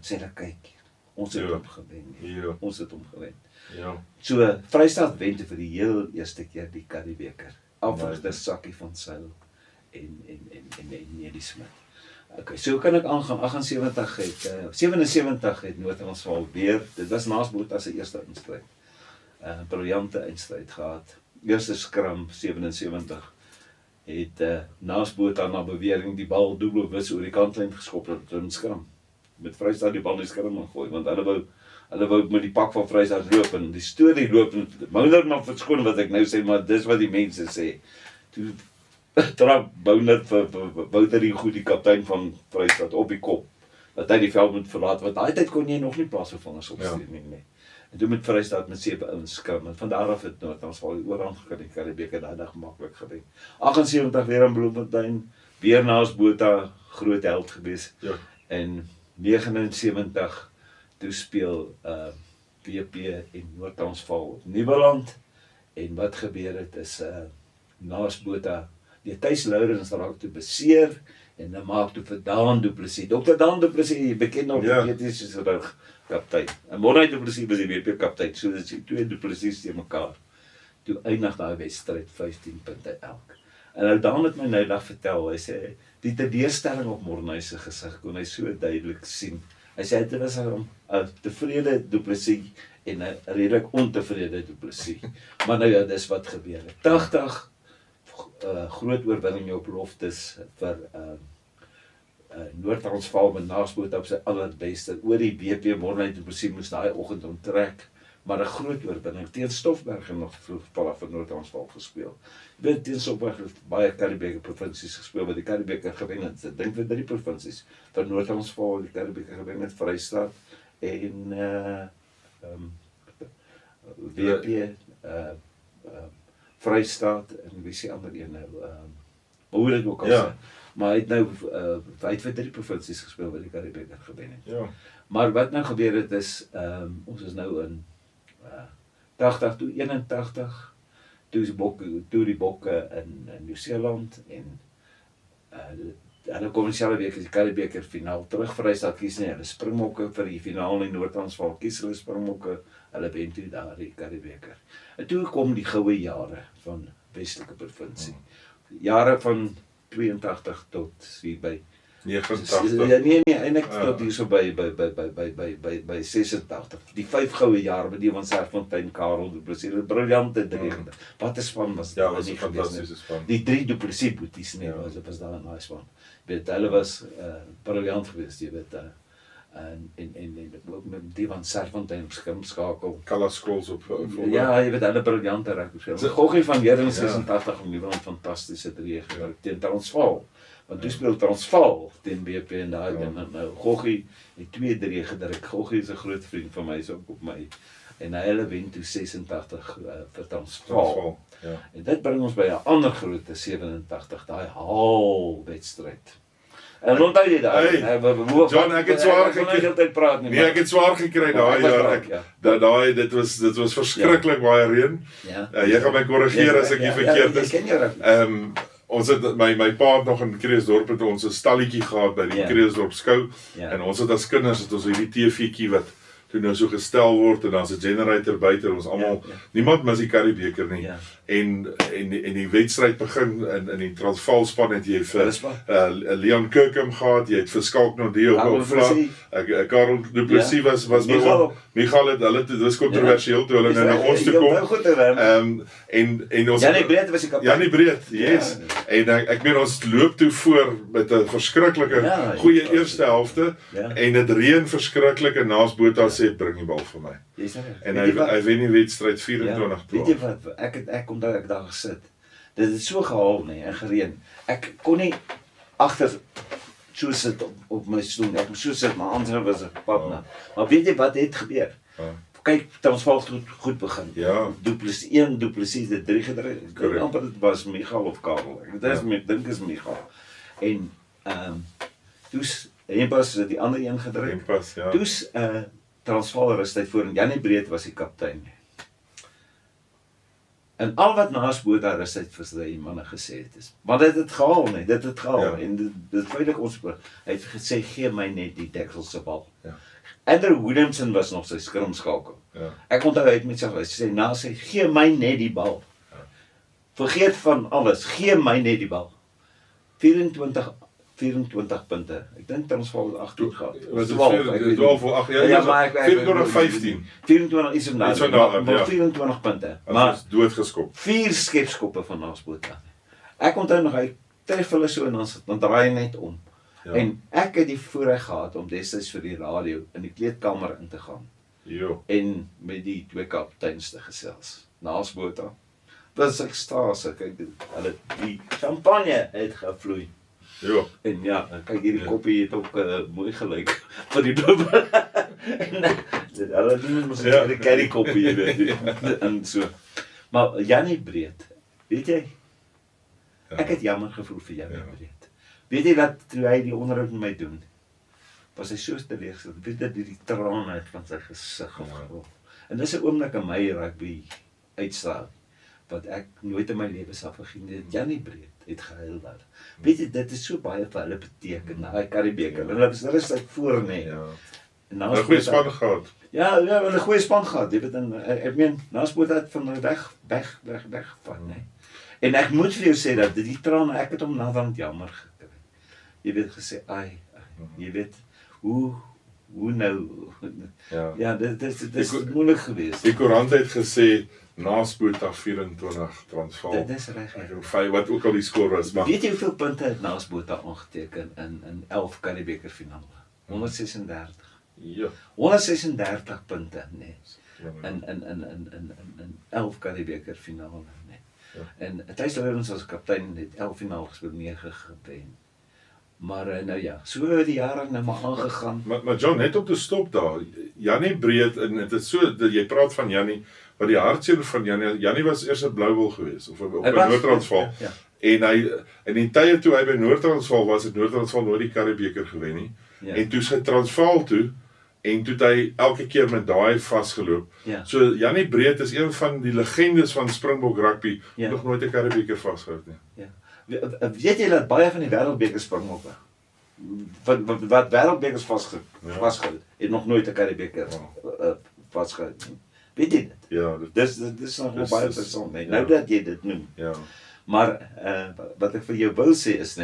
Sê hulle, kyk, ons het hom gewen. Ja. Ons het hom gewen. Ja. So, Vrystaat wen toe vir die heel eerste keer die Karibeker. Afwagter Sakkie van Sail en Nedie Smit. Okay, so kan ek aangaan. 77 het Noord-Transvaal weer, dit was naas Botha se eerste instryd. Briljante instryd gehad. Eerste skram 77 het naas Botha na bewering die bal dubbelwis oor die kantlyn geskop het in skram. Met Vrystaat die bal in die skram gegooi, want hulle wou met die pak van Vrystaat loop, en die storie loop, en Bounder maar verskoon wat ek nou sê, maar dis wat die mense sê. Toe trap Bounder vir Wouter die goed, die kaptein van Vrystaat, op die kop, dat hy die veld moet verlaat, want daai tyd kon jy nog nie plaasvervangers opstuur nie. En toe met Vrystaat met 7 ouens skram, en van daar af het Noord-Transvaal die oorhand gekry, die Karibeker daai dag maklik gewen. 78 weer in Bloemfontein, weer naas Botha, groot held gewees. Ja. En 79 toe speel WP en Noord-Transvaal op Nieuweland, en wat gebeur het is naas Botha, die Thys Lourens raak toe beseer, en dan maak toe vir Daan Du Plessis, Dr. Daan Du Plessis, bekend op die Petrus rug kaptein, en Morne Du Plessis was die WP kaptein, so dis die 2 Du Plessis te mekaar, toe eindig daai wedstryd 15 punte elk. En nou Daan het my nou dag vertel, hy sê, die teleurstelling op Morne se gesig kon hy so duidelik sien. Hy sê, dit was 'n tevrede Du Plessis en 'n redelik ontevrede Du Plessis. Maar nou ja, dis wat gebeur het. 80 groot oorwinning op Loftus vir Noord-Transvaal met naas Botha op sy allerbeste. Oor die WP Morne Du Plessis moes daai oggend onttrek, maar 'n groot oorwinning teen Stoffberg en nog vroeg vir Noord-Transvaal gespeel. Jy weet, teen Stoffberg het baie Karibeker provinsies gespeel, wat die Karibeker gewen het. Ek dink vir 3 provinsies. Vir Noord-Transvaal die Karibeker gewen het, Vrystaat en WP, Vrystaat en wie se ander een nou, hoe dit ook al sê. Maar hy het nou hy het vir 3 provinsies gespeel wat die Karibebeker gewen het. Ja. Maar wat nou gebeur het is, ons is nou in 80 toe 81, toe die Bokke in Nieu-Seeland en hulle kommersiële week is die Karibebeker finaal terug Vrystaat kies nie, hulle Springbokke vir die finaal in Noord-Transvaal kies hulle Springbokke, hulle wen toe daar die Karibebeker. En toe kom die goue jare van Westelike provinsie. Jare van 82 tot hier by 89. Ja, nee, eintlik tot hier so by 86. Die 5 goue jare met die van Serfontein, Karel Du Plessis, 'n briljante dreigende. Wat 'n span was Ja, dit was 'n nie gewees fantastiese nie. span. Die 3 Du Plessis boeties nie, was daar in daai span. Weet hulle was briljant geweest, jy weet. En ook met die van Serfontein skakel. Kalla Scholes op Ja, jy weet hulle briljante rugby speel. Goggie van Heerden 86 om Nieuweland fantastiese drie gebruik teen Transvaal. Want toe speel Transvaal teen BP en daai en nou Goggie het 2-3 gedruk. Goggie is 'n groot vriend van my, is ook op my. En hulle wen toe 86 vir Transvaal. Ja. En dit bring ons by 'n ander grootte 87, daai halwedstryd. En onthou jy daai? John, ek het swaar gekry. Praat nie. Nee, ek het swaar gekry daai jaar. Dit was verskriklik baie reën. Ja. Jy gaan my korrigeer as ek nie verkeerd is. Ken jy rugby? Ons het my pa het nog in Kreeusdorp het ons 'n stalletjie gehad by die Kreeusdorp skou en ons het as kinders het ons hierdie TV-tjie wat toe nou so gestel word en dan's 'n generator buite, ons almal niemand mis die Karibebeker nie. Ja. En die wedstryd begin in die Transvaal span het jy vir Leon Kirkham gehad, jy het vir Skalk Nodee op vlag. Karel Du Plessis was by Michael het hulle dit was kontroversieel toe hulle na ons toe kom. En ons Janie Breed was die kaptein. Janie Breed, yes. En ek meen ons loop toe voor met 'n verskriklike goeie eerste helfte en dit reën verskriklik en naas Botha sê bring die bal vir my. En hy wen die wedstryd 24-12. Weet jy wat, ek onthou ek daar gesit. Dit het so gehaal nie en gereën. Ek kon nie agter so sit op my stoel. Ek moes so sit, maar anders was ek papna. Maar weet jy wat het gebeur? Kyk, Transvaal het goed begin. Ja. Du Plessis het 3 gedruk. Ek amper dit was Michael of Karel. Ek dink is Michael. En toe's Hempas het die ander een gedruk. Hempas, ja. Toe's Transvaal rustyd voor en Janie Breed was die kaptein. En al wat naas Botha rustyd vir sy manne gesê het is, want dit het gehaal nie, dit het gehaal en dit feitelik ons hy het gesê gee my net die dekselse bal. Ja. Andrew Williamson was nog sy skrimskakel. Ja. Ek onthou hy het met sy gesê na sy gee my net die bal. Vergeet van alles, gee my net die bal. 24 punte. Ek dink Transvaal het 18 gehad. 12 voor 8. Ja, maar 24-15. 24 is hom nou. Maar 24 punte. Maar is doodgeskop. 4 skepskoppe van naas Botha. Ek onthou nog hy tref hulle so en dan draai hy net om. Ja. En ek het die voorreg gehad om destyds vir die radio in die kleedkamer in te gaan. Jo. En met die 2 kapteins te gesels. Naas Botha. Was ekstase, kyk hulle die champagne het gevloei. Ja. En ja, kyk hierdie koppie het ook mooi gelyk vir die blou. Hulle doen mos 'n carry koppie, jy weet. En so. Maar Janie Breed, weet jy? Ek het jammer gevoel vir Janie Breed. Weet jy dat toe hy die onderhoud met my doen, was hy so teleurgestel. Weet jy die trane uit van sy gesig gerol. En dis 'n oomblik in my rugby uitstraal wat ek nooit in my lewe sal vergeet nie. Janie Breed het gehuil daar. Weet jy, dit is so baie vir hulle beteken, daai Karibebeker. Hulle was rustig voor nê. Ja. En 'n goeie span gehad. Ja, hulle 'n goeie span gehad. Jy weet, ek meen, naas Botha van weg van nê. En ek moet vir jou sê dat die trane, ek het hom naderhand jammer gekry. Jy weet gesê, ai, jy weet hoe nou. Ja, dit is moeilik geweest. Die koerant het gesê naas Botha 24 Transvaal. Dit is reg. Wat ook al die skoor was, maar weet jy hoeveel punte het naas Botha aangeteken in 11 Karibebeker finale? 136. Ja. 136 punte, nee. In 11 Karibebeker finale, nee. Ja. En Thys Lourens as kaptein het 11 finale gespeel, 9 gewen. Maar nou ja, so het die jare nou maar aangegaan. Maar John, net om te stop daar. Janie Breed en dit is so dat jy praat van Janie, wat die hartseer van Janie was eers 'n Blouwil geweest of op 'n Noord-Transvaal. Ja. En in die tye toe hy by Noord-Transvaal was, het Noord-Transvaal nooit die Curriebeeker gewen nie. Ja. En toe sy Transvaal toe, en toe het hy elke keer met daai vasgeloop. Ja. So Jannie Breed is een van die legendes van Springbok rugby, Ja. nog nooit 'n Curriebeeker vasgehou nie. Ja. Weet jy dat baie van die wêreldbeker Springbokke wat wêreldbekers vasgehou het nog nooit 'n Curriebeker vasgehou nie. Weet jy dit? Ja, Dis nog dis- baie interessant, nee. ja. Nou dat jy dit noem. ja. Maar wat ek vir jou wou sê is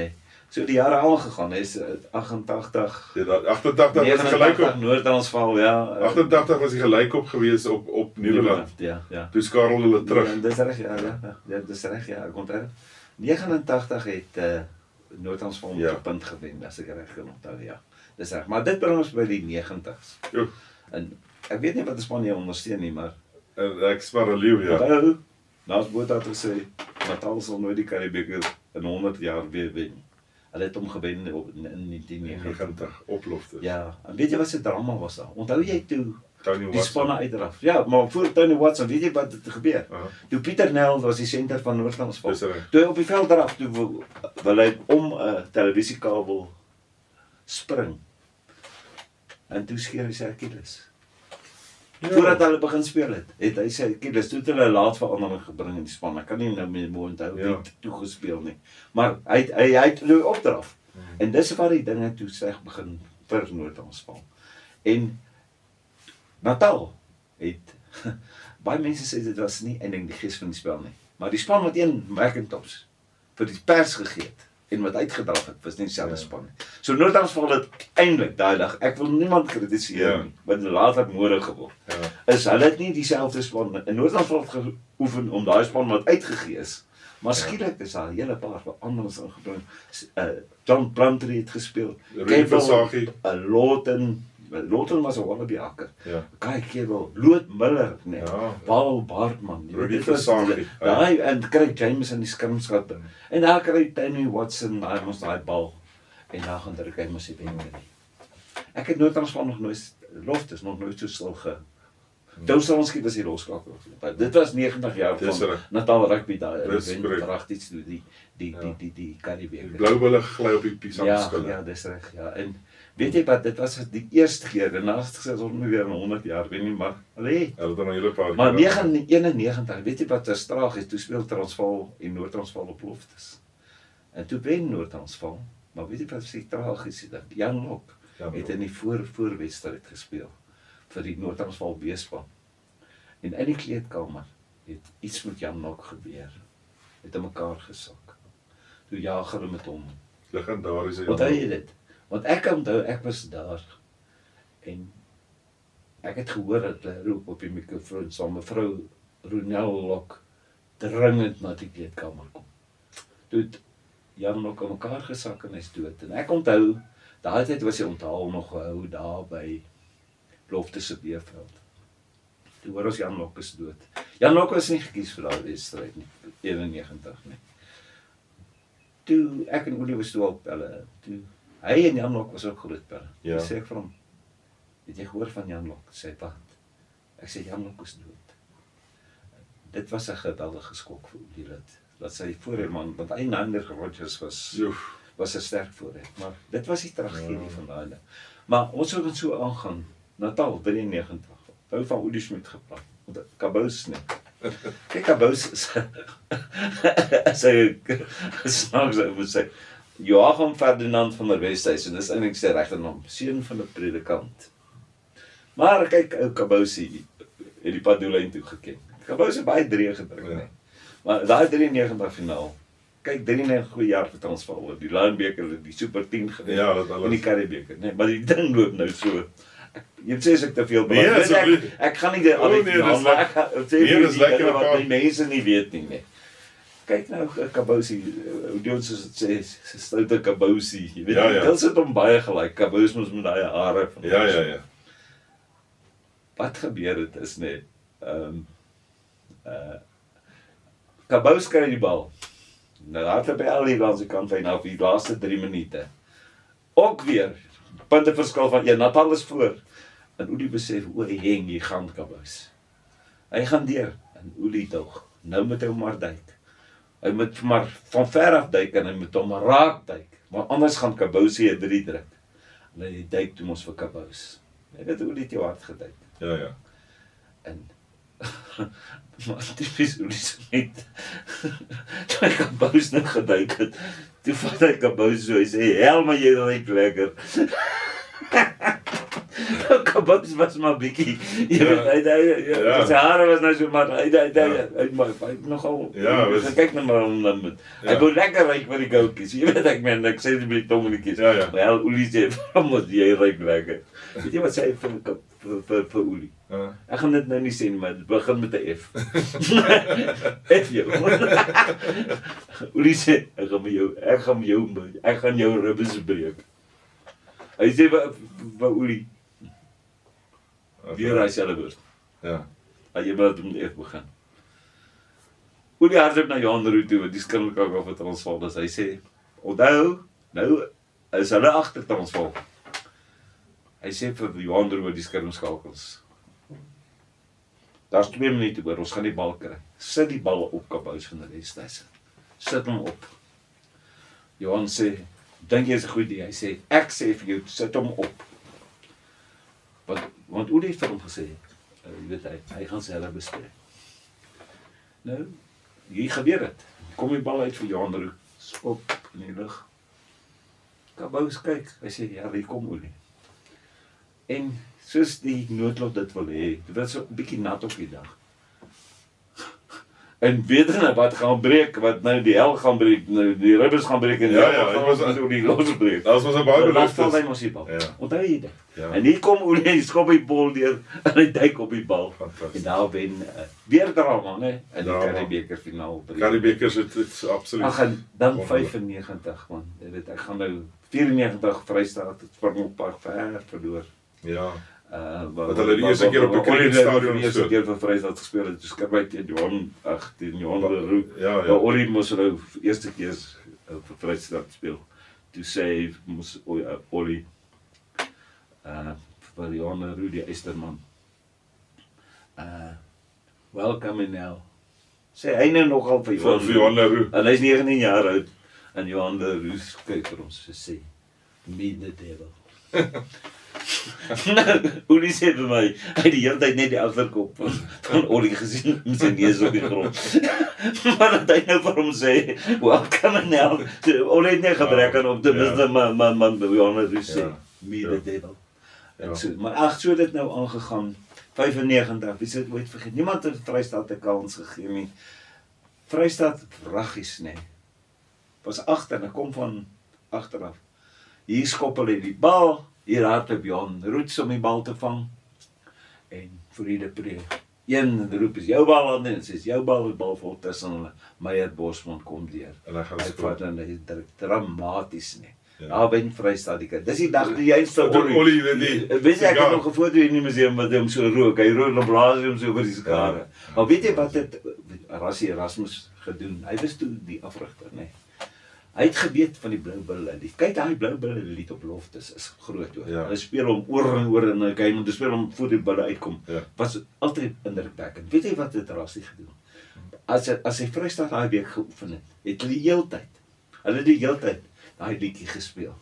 so die jare aangegaan is 88 Ja, 88 was hy gelyk 89 op. Noord-Transvaal, ja. 88 was hy gelyk op gewees op Nieuweland. Ja. Toe skarrel hulle terug. Ja, dis reg, ja, dis reg, ja, ek onthou. 89 het Noord-Transvaal met 'n punt gewen, as ek reg kan onthou, ja. Dis reg, maar dit bring ons by die 90's. Jo, En ek weet nie wat die span jou ondersteun nie, maar en ek spaar 'n leeu, ja. onthou, Naas Botha het gesê Natal sal nooit die Curriebeeker in 100 jaar weer wen. Hulle het hom gewen in 1990. 90 oplofte. Ja, en weet jy wat se drama was daar? Onthou jy toe Tony die Watson. spanne uitdraf? Ja, maar voor Tony Watson, weet jy wat het gebeur? Aha. Toe Pieter Nel was die senter van Noord-Transvaal. Dis reg. Toe hy op die veld draf, toe wil hy om 'n televisiekabel spring. En toe skeer hy sy Achilles. Ja. Voordat hulle begin speel het hy sy Achilles, toe het hulle 'n laat verandering gebring in die span. Ek kan nie nou meer onthou wie het toe gespeel nie. Maar hy het nou opdraf. En dis waar die dinge toe sleg begin vir Noord-Transvaal. En Natal het baie mense sê dit was nie eintlik die gees van die spel nie. Maar die span wat een Macintosh vir die pers gegee het en wat uitgedraf het, was nie dieselfde span nie. So Noord-Transvaal het eintlik daai dag, ek wil niemand kritiseer nie, wat later mode geword. Is hulle het nie dieselfde span in Noord-Transvaal het geoefen om daai span wat uitgegee is. Maar skielik is daar 'n hele paar veranderings ingebring. John Plumtree het gespeel. Rudy Versaghi. Lawton was 'n wallaby hakker. Ja. Kai Kebel, Loot Miller, nee. Ja. Paul Bartman, Rudy Versaghi. Daai en Craig James in die skrimskatte. En daar kry Tony Watson, daai mos daai bal. En dan gaan druk hy mos die wen nie. Ek het Noord-Transvaal nog nooit Loftus nog nooit so stil ge. Dousalski was die loskakel. Dit was 90 jaar Dis van reg. Natal rugby daai Dis wen korrek. pragtig toe die Curriebeeker. Blaubulle gly op die piesangskille. Ja, dis reg, ja. En weet jy wat, dit was die eerste keer en naast gesê ons nie weer in 100 jaar weet nie, maar hulle Hulle het dan 'n hele paar maar keer- 91, weet jy wat is tragies, toe speel Transvaal en Noord-Transvaal op Loftus. En toe wen Noord-Transvaal, maar weet jy wat se tragies is dat Jan Lok Jan het Lok. in die voorwedstryd gespeel vir die Noord-Transvaal B-span. En in die kleedkamer het iets met Jan Lok gebeur. Het in mekaar gesak. Toe jaag hulle met hom. legendariese Onthou jy dit? Want ek onthou ek was daar en ek het gehoor dat hulle roep op die mikrofoon saam mevrou Ronel Lok dringend na die kleedkamer kom. Toe het Jan Lok aan mekaar gesak en hy's dood. En ek onthou daai tyd was hy onthaal nog gehou daar by Loftus se B-veld. Toe hoor ons Jan Lok is dood. Jan Lok was nie gekies vir daai wedstryd nie, 91 nie. Toe ek en Olie was toe op pelle, toe hy en Jan Lok was ook groot pelle. Ja. Toe sê ek vir hom, het jy gehoor van Jan Lok? Sê hy, wat? Ek sê Jan Lok is dood. Dit was 'n geweldige skok vir Olie dat sy voorman, want hy Nander Rodgers was 'n sterk voorheen, maar dit was die tragedie van daai ding. Maar ons sou dit so aangaan. Natal 93. Hou van Olie Schmidt gepraat. Kabous nie. Kyk Kabous sy snaaks oor sy Joachim Ferdinand van der Westhuizen, dis eintlik sy regte naam, seun van 'n predikant. Maar kyk ou Kabousie het die paddoelyn toe geken. Kabous het baie drie gedruk, nee. Maar daai 93 finaal. Kyk 93 goeie jaar vir Transvaal, die Lion-beker, die Super 10 gewen. Ja, dat alles. En die Curriebeker, nee, maar die ding loop nou so. Jy sê ek te veel Nee, asseblief. ek gaan nie dit Oh, nee, dis maar ek sê nee, dis lekker dinge wat apart. die mense nie weet nie, nee. Kyk nou Kabousie, hoe doen ons dit sê, sy stoute Kabousie, jy weet, Ja. dit sit hom baie gelyk, Kabous mos met daai hare van Ja. Wat gebeur het is net Kabous kry die bal. Nou hardloop hy al die langs die kant van af die laaste 3 minute. Ook weer punte verskil van 1, Natal is voor. En Olie besef, o, heng, hier gaan Kabous. Hy gaan deur en Olie tog. Nou moet hy hom maar duik. Hy moet maar van ver af duik en hy moet hom raak duik. Want anders gaan Kabousie 'n 3 druk. En hy duik toe ons vir Kabous. Hy het Olie jou hart geduik. Ja. En maar typies Olie se net toe hy Kabous nou geduik het. Toe vat hy Kabous so, hy sê, hel maar jy ryk lekker. Kabous was maar bietjie, jy weet, hy sy hare was nou so, maar hy nogal, kyk nou maar om dan met, hy wou lekker ryk met die goutjies, jy weet ek meen, ek sê dit met die tongetjies, wel, Olie sê, waarom moet jy ryk lekker? Weet jy wat sê hy vir Olie? Ek gaan dit nou nie sê nie, maar dit begin met 'n F. F jou. Olie sê, ek gaan jou ribbes breek. Hy sê vir Olie, weer hy selfe woord. Ja. Jy moet met F begin. Olie hardloop na Johan Roux toe, wat die skrinkelkak af het Transvaal is. Hy sê, onthou, nou is hulle agter Transvaal. Hy sê vir Johan Roux wat die skrinskakels. Daar's 2 minute oor, ons gaan die bal kry. Sit die bal op Kabous van die Wesduise. Sit hom op. Johan sê, dink jy is 'n goeie idee? Hy sê, ek sê vir jou, sit hom op. Want Olie het vir hom gesê, jy weet hy gaan sy hulle bespreek. Nou, hier gebeur het. Kom die bal uit vir Johan Roux, skop in die lug. Kabous kyk, hy sê, ja, hier kom Olie. En soos die noodlot dit wil hê, dit was so 'n bietjie nat op die dag. En weet hulle wat gaan breek, wat nou die hel gaan breek, nou die ribbes gaan breek en dit was nou die losbreek. Dat was 'n baie belofte. Val hy mos die bal. Ja. Onthou jy dit? Ja. En hier kom Olie en skop die bal deur en hy duik op die bal. Fantasties. En daar wen weer drama, né? In die Drama. Currie-beker finaal. Currie-bekers het absoluut. Ag en dan Wonderlik. 95 man. Jy weet ek gaan nou 94 Vrystaat het Springbokpark ver verloor. Ja. Wat hulle die eerste keer op 'n cricketstadion die eerste keer vir Vrystaat gespeel het, toe skryf hy teen Johan Roux. Ja. Olie moes nou eerste keer vir Vrystaat speel. Toe sê hy moes Olie vir Johan Roux die Eysterman. Welcome now. Sê hy nou nogal vir Johan Roux. En hy's 19 jaar oud en Johan Roux kyk vir ons en sê, "Me the devil." Olie sê vir my, hy het die hele tyd net die agterkop van Olie gesien met sy neus op die grond. Maar dat hy nou vir hom sê, welcome now. Olie het nie gebrek aan optimisme, maar Johan Roux sê, me the devil. Maar ag, so dit nou aangegaan, 95, wie sê dit ooit vergeet, niemand het Vrystaat 'n kans gegee nie. Vrystaat wraggies, nee. Was agter, en kom van agteraf. Hier skop hulle die bal, hier hardloop Johan Roux om die bal te vang. En Friede Pre. Een roep is jou bal aan en sê jou bal, die bal vol tussen hulle. Meyer Bosman kom deur. En hy gaan Hy skoor. vat dan hy druk dramaties nie. Daar wen Vrystaat die kind. Dis die dag die jy vir Olie, weet jy, ek het nog 'n foto in die museum wat hom so rook. Hy rook en blaas hom so oor die skare. Maar weet jy wat het Rassie Erasmus gedoen? Hy was toe die afrigter, nê. Hy het geweet van die Blou Bulle lied. Kyk, daai Blou Bulle lied op Loftus is groot hoor. Ja. Hulle speel hom oor en oor en hy moet speel hom voor die bulle uitkom. Ja. Was altyd indrukwekkend. Weet jy wat het Rassie gedoen? As hy Vrystaat daai week geoefen het hulle die heeltyd daai liedjie gespeel.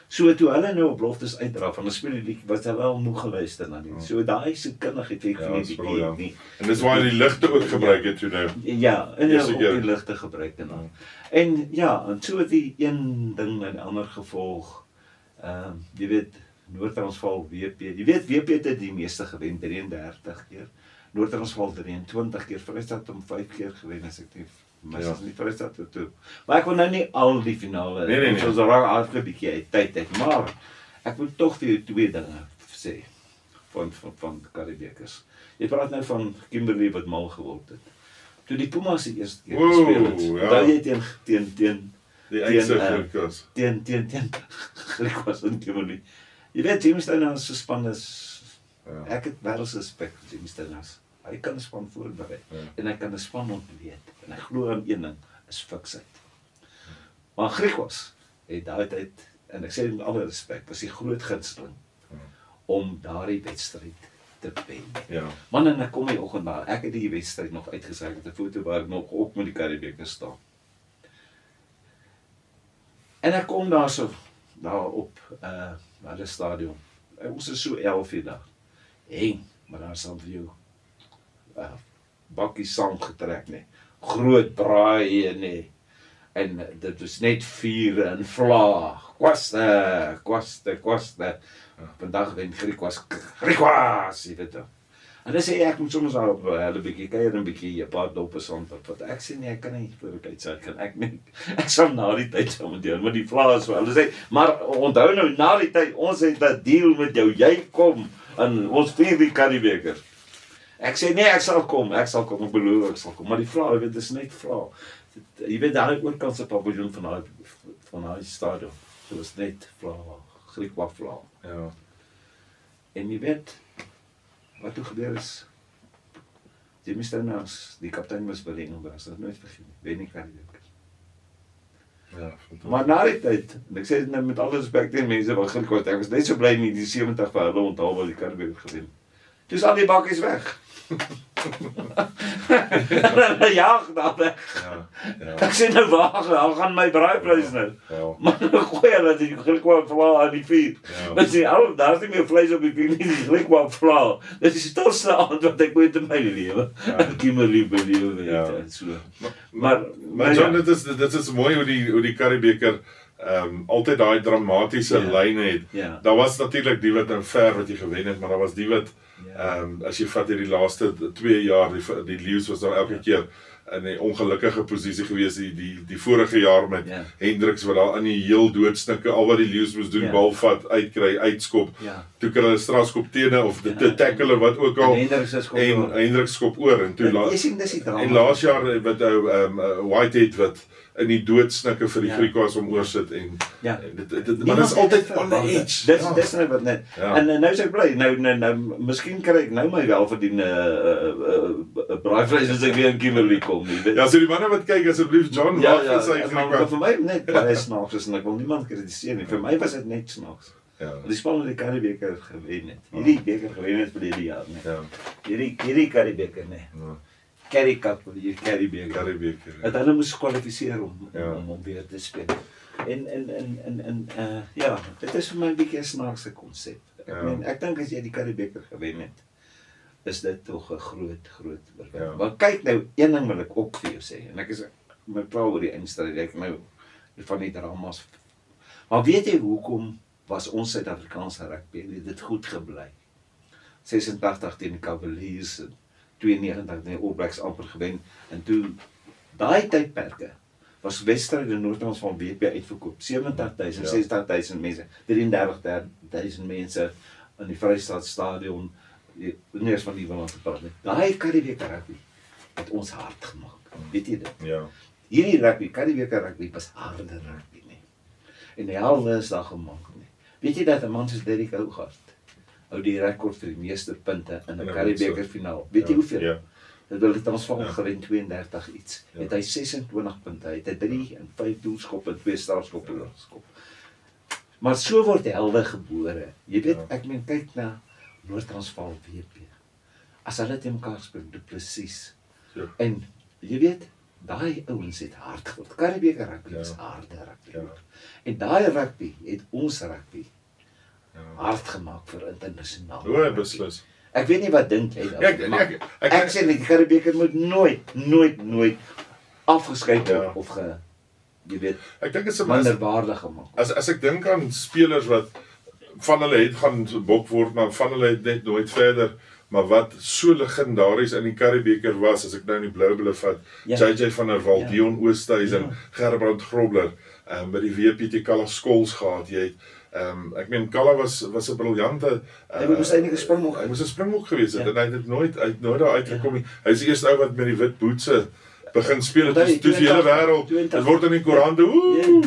So toe hulle nou op Loftus uitdraf en hulle speel die liedjie, was hulle al moeg geluister na nie. So daai se kundigheid het Ja, en dis waar hy die ligte ook gebruik het toe nou. Ja, en Eerste ook keer. die ligte gebruik en dan. En ja, en so het die een ding en die ander gevolg. Jy weet, Noord-Transvaal WP. Jy weet WP het die meeste gewen, 33 keer. Noord-Transvaal 23 keer, Vrystaat hom 5 keer gewen as ek nie is nie Vrystaat toe. Maar ek wil nou nie al die finale. Nee. Ons raak aardig 'n bietjie uit tyd, maar ek wil tog vir jou 2 dinge sê van Currie-bekers. Jy praat nou van Kimberley wat mal geword het. Toe die Pumas die eerste keer gespeel het, dan jy teen Die Eindhoven teen Griekwas in Kimberley. Jy weet Jamestown se span is ek het wêreldse respek vir Jamestown. Hy kan 'n span voorberei en hy kan 'n span ontleed en ek glo aan een ding is fiksheid. Maar Griekwas het daai tyd en ek sê dit met alle respek, was die groot gunsteling om daardie wedstryd te wen. Ja. Man, en ek kom die oggend daar, ek het die wedstryd nog uitgesaai, ek het 'n foto waar ek nog op met die Currie-beker staan. En ek kom daar op die stadion. Ons is so 11 die dag. Maar daar is dan vir jou bakkie sand getrek, nee. Groot braaie, nee. En dit was net vuur en vla. Kwaste. Vandag wen Griekwas, jy weet dan. En dan sê ek moet soms al hulle bietjie kuier en bietjie 'n paar doppe sand op. Wat ek sê nee, ek kan nie voor die tyd sê, kan ek nie. Ek sal na die tyd saam met jou, maar die vla is wel. Hulle sê, maar onthou nou na die tyd, ons het 'n deal met jou. Jy kom en ons vier die Curriebeeker. Ek sê nee, ek sal kom, ek beloof ek sal kom. Maar die vla, jy weet, dis net vla. Jy weet daar ook oorkant se paviljoen van daai stadion. So is net vla, Griekwa vla. Ja. En jy weet wat toe gebeur is, Jimmy Steinhaus, die kaptein was by Engelbras, dat nooit vergeet nie, wen die Curriebeeker. Ja, Maar na die tyd, en ek sê dit nou met alle respek teen mense wat Griek was, ek was net so bly nie die 70 vir hulle onthou wat die Curriebeeker gewen. Toe is al die bakkies weg. Jaag daar weg. Ja. Ek sê nou wag, al gaan my braaiprys nou. Ja. Maar nou gooi hulle die Griekwa vla aan die vuur. Ja. Want sê al, daar is nie meer vleis op die vuur nie, die Griekwa vla. Dit is die stilste aand wat ek ooit in my lewe. Ek Kimberley belewe het en so. Maar John, dit is mooi hoe die Curriebeeker altyd daai dramatiese lyne het. Ja. Daar was natuurlik die wat nou ver wat jy gewen het, maar daar was die wat as jy vat hierdie laaste 2 jaar, die Leeu's was nou elke keer in 'n ongelukkige posisie gewees die vorige jaar met Hendriks wat daar aan die heel doodsnikke, al wat die Leeu's moes doen, bal vat, uitkry, uitskop. Toe kry hulle strafskop tene of die tackle wat ook al en Hendriks skop oor en toe en laas jaar wat Whitehead wat in die doodsnikke vir die Griekwas om oorsit en maar dit is altyd on the edge. Dis nou wat net. En nou is ek bly. Nou miskien kry ek nou my welverdiende braaivleis as ek weer in Kimberley kom nie. Ja, so die manne wat kyk asseblief John, wat vir sy Griekwas. Vir my net baie snaaks is en ek wil niemand kritiseer nie. Vir my was dit net snaaks. Die span het die Curriebeeker gewen het. Hierdie beker gewen het vir die jaar, nee. Hierdie Curriebeeker, nee. Currie Cup, die Curriebeeker. Het hulle moes kwalifiseer om weer te speel. En dit is vir my 'n bietjie 'n snaakse konsep. Ek dink as jy die Curriebeeker gewen het, is dit tog 'n groot oorwinning. Want kyk nou, een ding wil ek ook vir jou sê, en ek is my klaar oor die eindstryd, ek nou van die dramas. Maar weet jy hoekom was ons Suid-Afrikaanse rugby dit goed gebly? 86 teen die Cavaliers, 92 teen die All Blacks amper gewen, en toe daai tydperke was wedstryde in Noord-Transvaal WP uitverkoop. 70.000, 60.000 mense, 33.000 mense in die Vrystaat Stadion, nie eens van die Willand gepraat nie. Daai Curriebeeker rugby het ons hard gemaak. Weet jy dit? Ja. Hierdie rugby, Curriebeeker rugby was harde rugby nie. En die helfte is daar gemaak nie. Weet jy dat 'n man soos Derrick Hougaard hou die rekord vir die meeste punte in 'n Curriebeeker finaal? Weet jy hoeveel? Ja. Dat hulle Transvaal gewen 32 iets. Het hy 26 punte, het hy 3 en 5 doelskoppe en 2 strafskoppe geskop. Maar so word helde gebore. Jy weet, ek meen kyk na Noord-Transvaal WP. As hulle te mekaar speel, presies. En jy weet, daai ouens het hard geword. Curriebeeker rugby is harde rugby. En daai rugby het ons rugby hard gemaak vir internasionaal. O, beslis. Ek weet nie wat dink jy daarvan. Ek sê net die Curriebeeker moet nooit afgeskei word of jy weet, ek dink dit is minderwaardig gemaak. As ek dink aan spelers wat van hulle het gaan bok word, maar van hulle het net nooit verder, maar wat so legendaries in die Curriebeeker was, as ek nou in die Blou Bulle vat, JJ van der Walt, Dion Oosthuizen, Gerbrand Grobler, by die WP te Kalla Skols gehad, jy het ek meen Kalla was 'n briljante hy moes eintlik 'n springbok. Hy moes 'n springbok gewees het en hy het nooit daar uitgekom nie. Hy is die eerste ou wat met die wit boetse begin speel het. Dis die hele wêreld. Dit word in die koerante.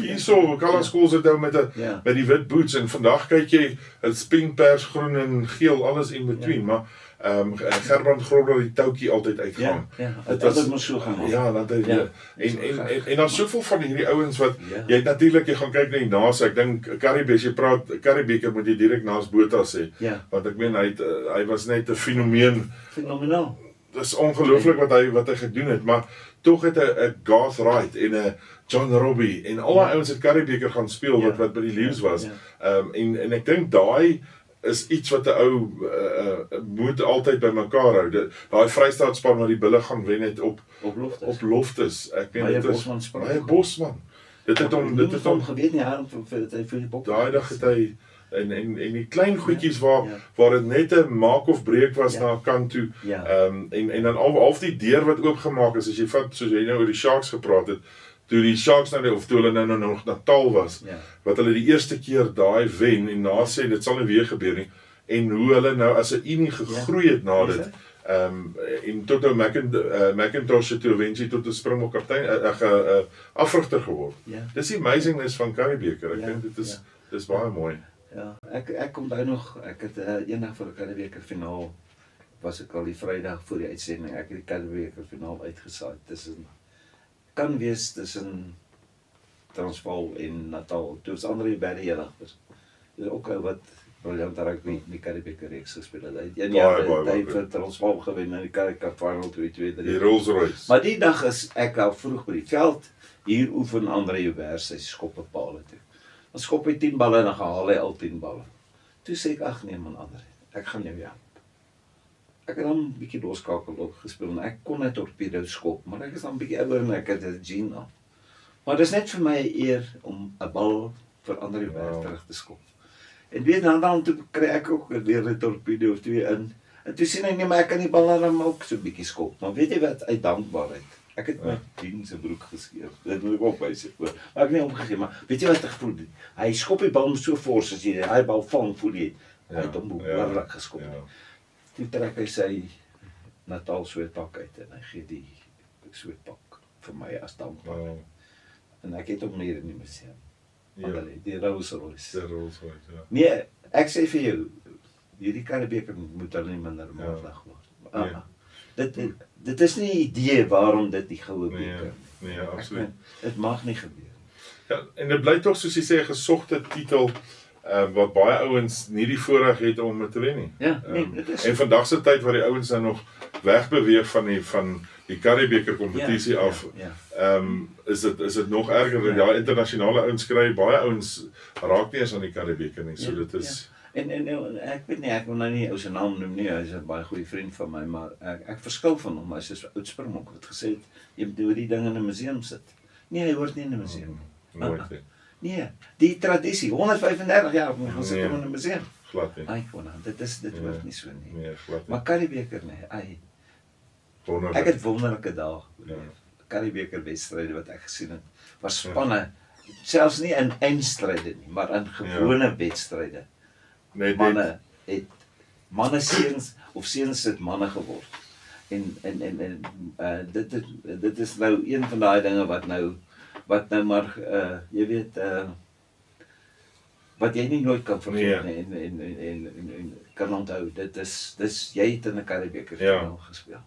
Hierso Kalla Skols het nou met die wit boots en vandag kyk jy dit pink, pers, groen en geel, alles in between, maar Gerbrand Grobler die toutjie altyd uitgaan. Dit moet so gaan. Ja, dat hy en dan soveel van hierdie ouens wat jy natuurlik jy gaan kyk na die naas. Ek dink Curriebeeker moet jy direk naas Botha sê. Want ek meen hy was net 'n fenomenaal. dis ongelooflik wat hy gedoen het, maar tog het 'n Garth Wright en 'n John Robbie en al die ouens het Currybeeker gaan speel wat by die Leeu's was. En ek dink daai is iets wat 'n ou moet altyd by mekaar hou. Daai Vrystaat-span wat die Bulle gaan wen het op Loftus. Ek meen dit is baie Bosman. Dit het hom geweet nie vir die Bokke. Daai dag het hy en die klein goedjies waar dit net 'n maak of breek was na 'n kant toe. En dan half die deur wat oopgemaak is as jy vat soos jy nou oor die Sharks gepraat het. Toe die Sharks of toe hulle nou nog Natal was, wat hulle die eerste keer daai wen en na sê dit sal nie weer gebeur nie en hoe hulle nou as 'n unie gegroei het na dit. En tot nou McIntosh het toe eventually tot 'n Springbok kaptein afrigter geword. Dis die amazingness van Currybeeker. Ek dink dit is baie mooi. Ja, ek onthou nog, ek het eendag vir 'n Currybeeker finaal was ek al die Vrydag voor die uitsending, ek het die Currybeeker finaal uitgesaai kan wees tussen Transvaal en Natal. Toe was André Berry agter. Dis ook ou wat briljant rugby die Currybeeker reeks gespeel het. Hy het vir Transvaal gewen in die Currie Cup Final 2-2-3. Die Rolls Royce. Maar die dag is ek al vroeg by die veld. Hier oefen André Joubert sy skoppepale toe. Dan skop hy 10 balle en dan gehaal hy al 10 balle. Toe sê ek, ag nee man André, ek gaan jou help. Ek het dan 'n bietjie loskakel ook gespeel en ek kon 'n torpedo skop, maar ek is dan 'n bietjie ouer en ek het 'n gene al. Maar dis net vir my 'n eer om 'n bal vir André Joubert terug te skop. En weet dan toe kry ek ook weer 'n torpedo of twee in. En toe sien ek nee, maar ek kan die bal dan ook so 'n bietjie skop. Maar weet jy wat, uit dankbaarheid. Ek het my jeans se broek geskeur. Dit moet ek ook wys hoor. Maar ek het nie omgegee, maar weet jy wat ek gevoel het? Hy skop die bal so fors as jy daai bal vang, voel jy. Hy het hom behoorlik geskop. Toe trek hy sy Natal sweetpak uit en hy gee die sweetpak vir my as dankbaar. En ek het hom hier in die museum. Die Rolls Royce. Nee, ek sê vir jou, hierdie Currybeeker moet hulle nie minder maandag word. Dit is nie 'n idee waarom dit die goue beker. Nee, absoluut. Dit mag nie gebeur. Ja, en dit bly tog soos jy sê 'n gesogte titel wat baie ouens nie die voorreg het om dit te wen nie. Ja, nee, dit is. En vandag se tyd waar die ouens nou nog wegbeweeg van die Currybeeker kompetisie af. Is dit nog erger. Ja, internasionale ouens kry baie ouens raak nie eens aan die Currybeeker nie. So dit is En ek weet nie, ek wil nou nie ou se naam noem nie, hy is 'n baie goeie vriend van my, maar ek verskil van hom, hy is 'n oud Springbok wat gesê het, jy moet die ding in 'n museum sit. Nee, hy hoort nie in 'n museum nie. Nooit nie. Nee, die tradisie, 135 jaar moet ons sit in 'n museum. Glad nie. Ai, dit hoort nie so nie. Nee, glad nie. Maar Currybeeker nee, Wonderlik. ek het wonderlike dae beleef. Currybeeker wedstryde wat ek gesien het, was spanne, selfs nie in eindstryde nie, maar in gewone wedstryde. Manne seuns het manne geword. En dit is nou een van daai dinge wat nou maar jy weet wat jy nie nooit kan vergeet nie en kan onthou. Dis jy het in 'n Currybeeker finaal gespeel.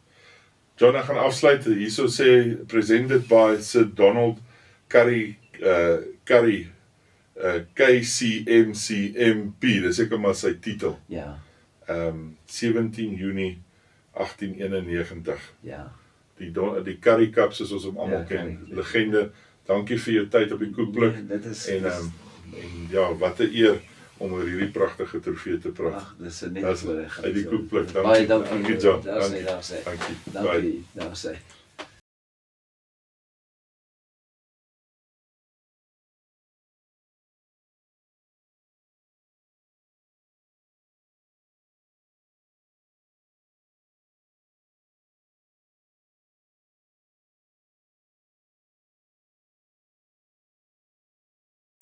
John, ek gaan afsluit. Hierso sê presented by Sir Donald Currie KCMCMP, dis seker maar sy titel. Ja. 17 Junie 1891. Ja. Die Currie Cup soos ons hom almal ken. Legende. Dankie vir jou tyd op die koekblik. En ja, wat 'n eer om oor hierdie pragtige trofee te praat. Ag, dis 'n net voorreg. Uit die koekblik. Dankie. Dankie John. Dankie. Dankie.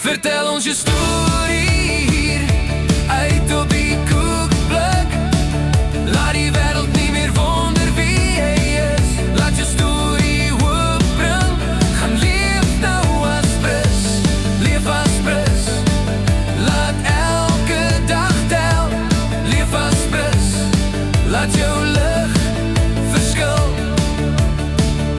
Vertel ons je storie hier uit op die koekblik. Laat die wereld niet meer wonder wie hij is. Laat je storie oopbring. Gaan leef nou als Prins, leef als Prins. Laat elke dag tel, leef als Prins. Laat je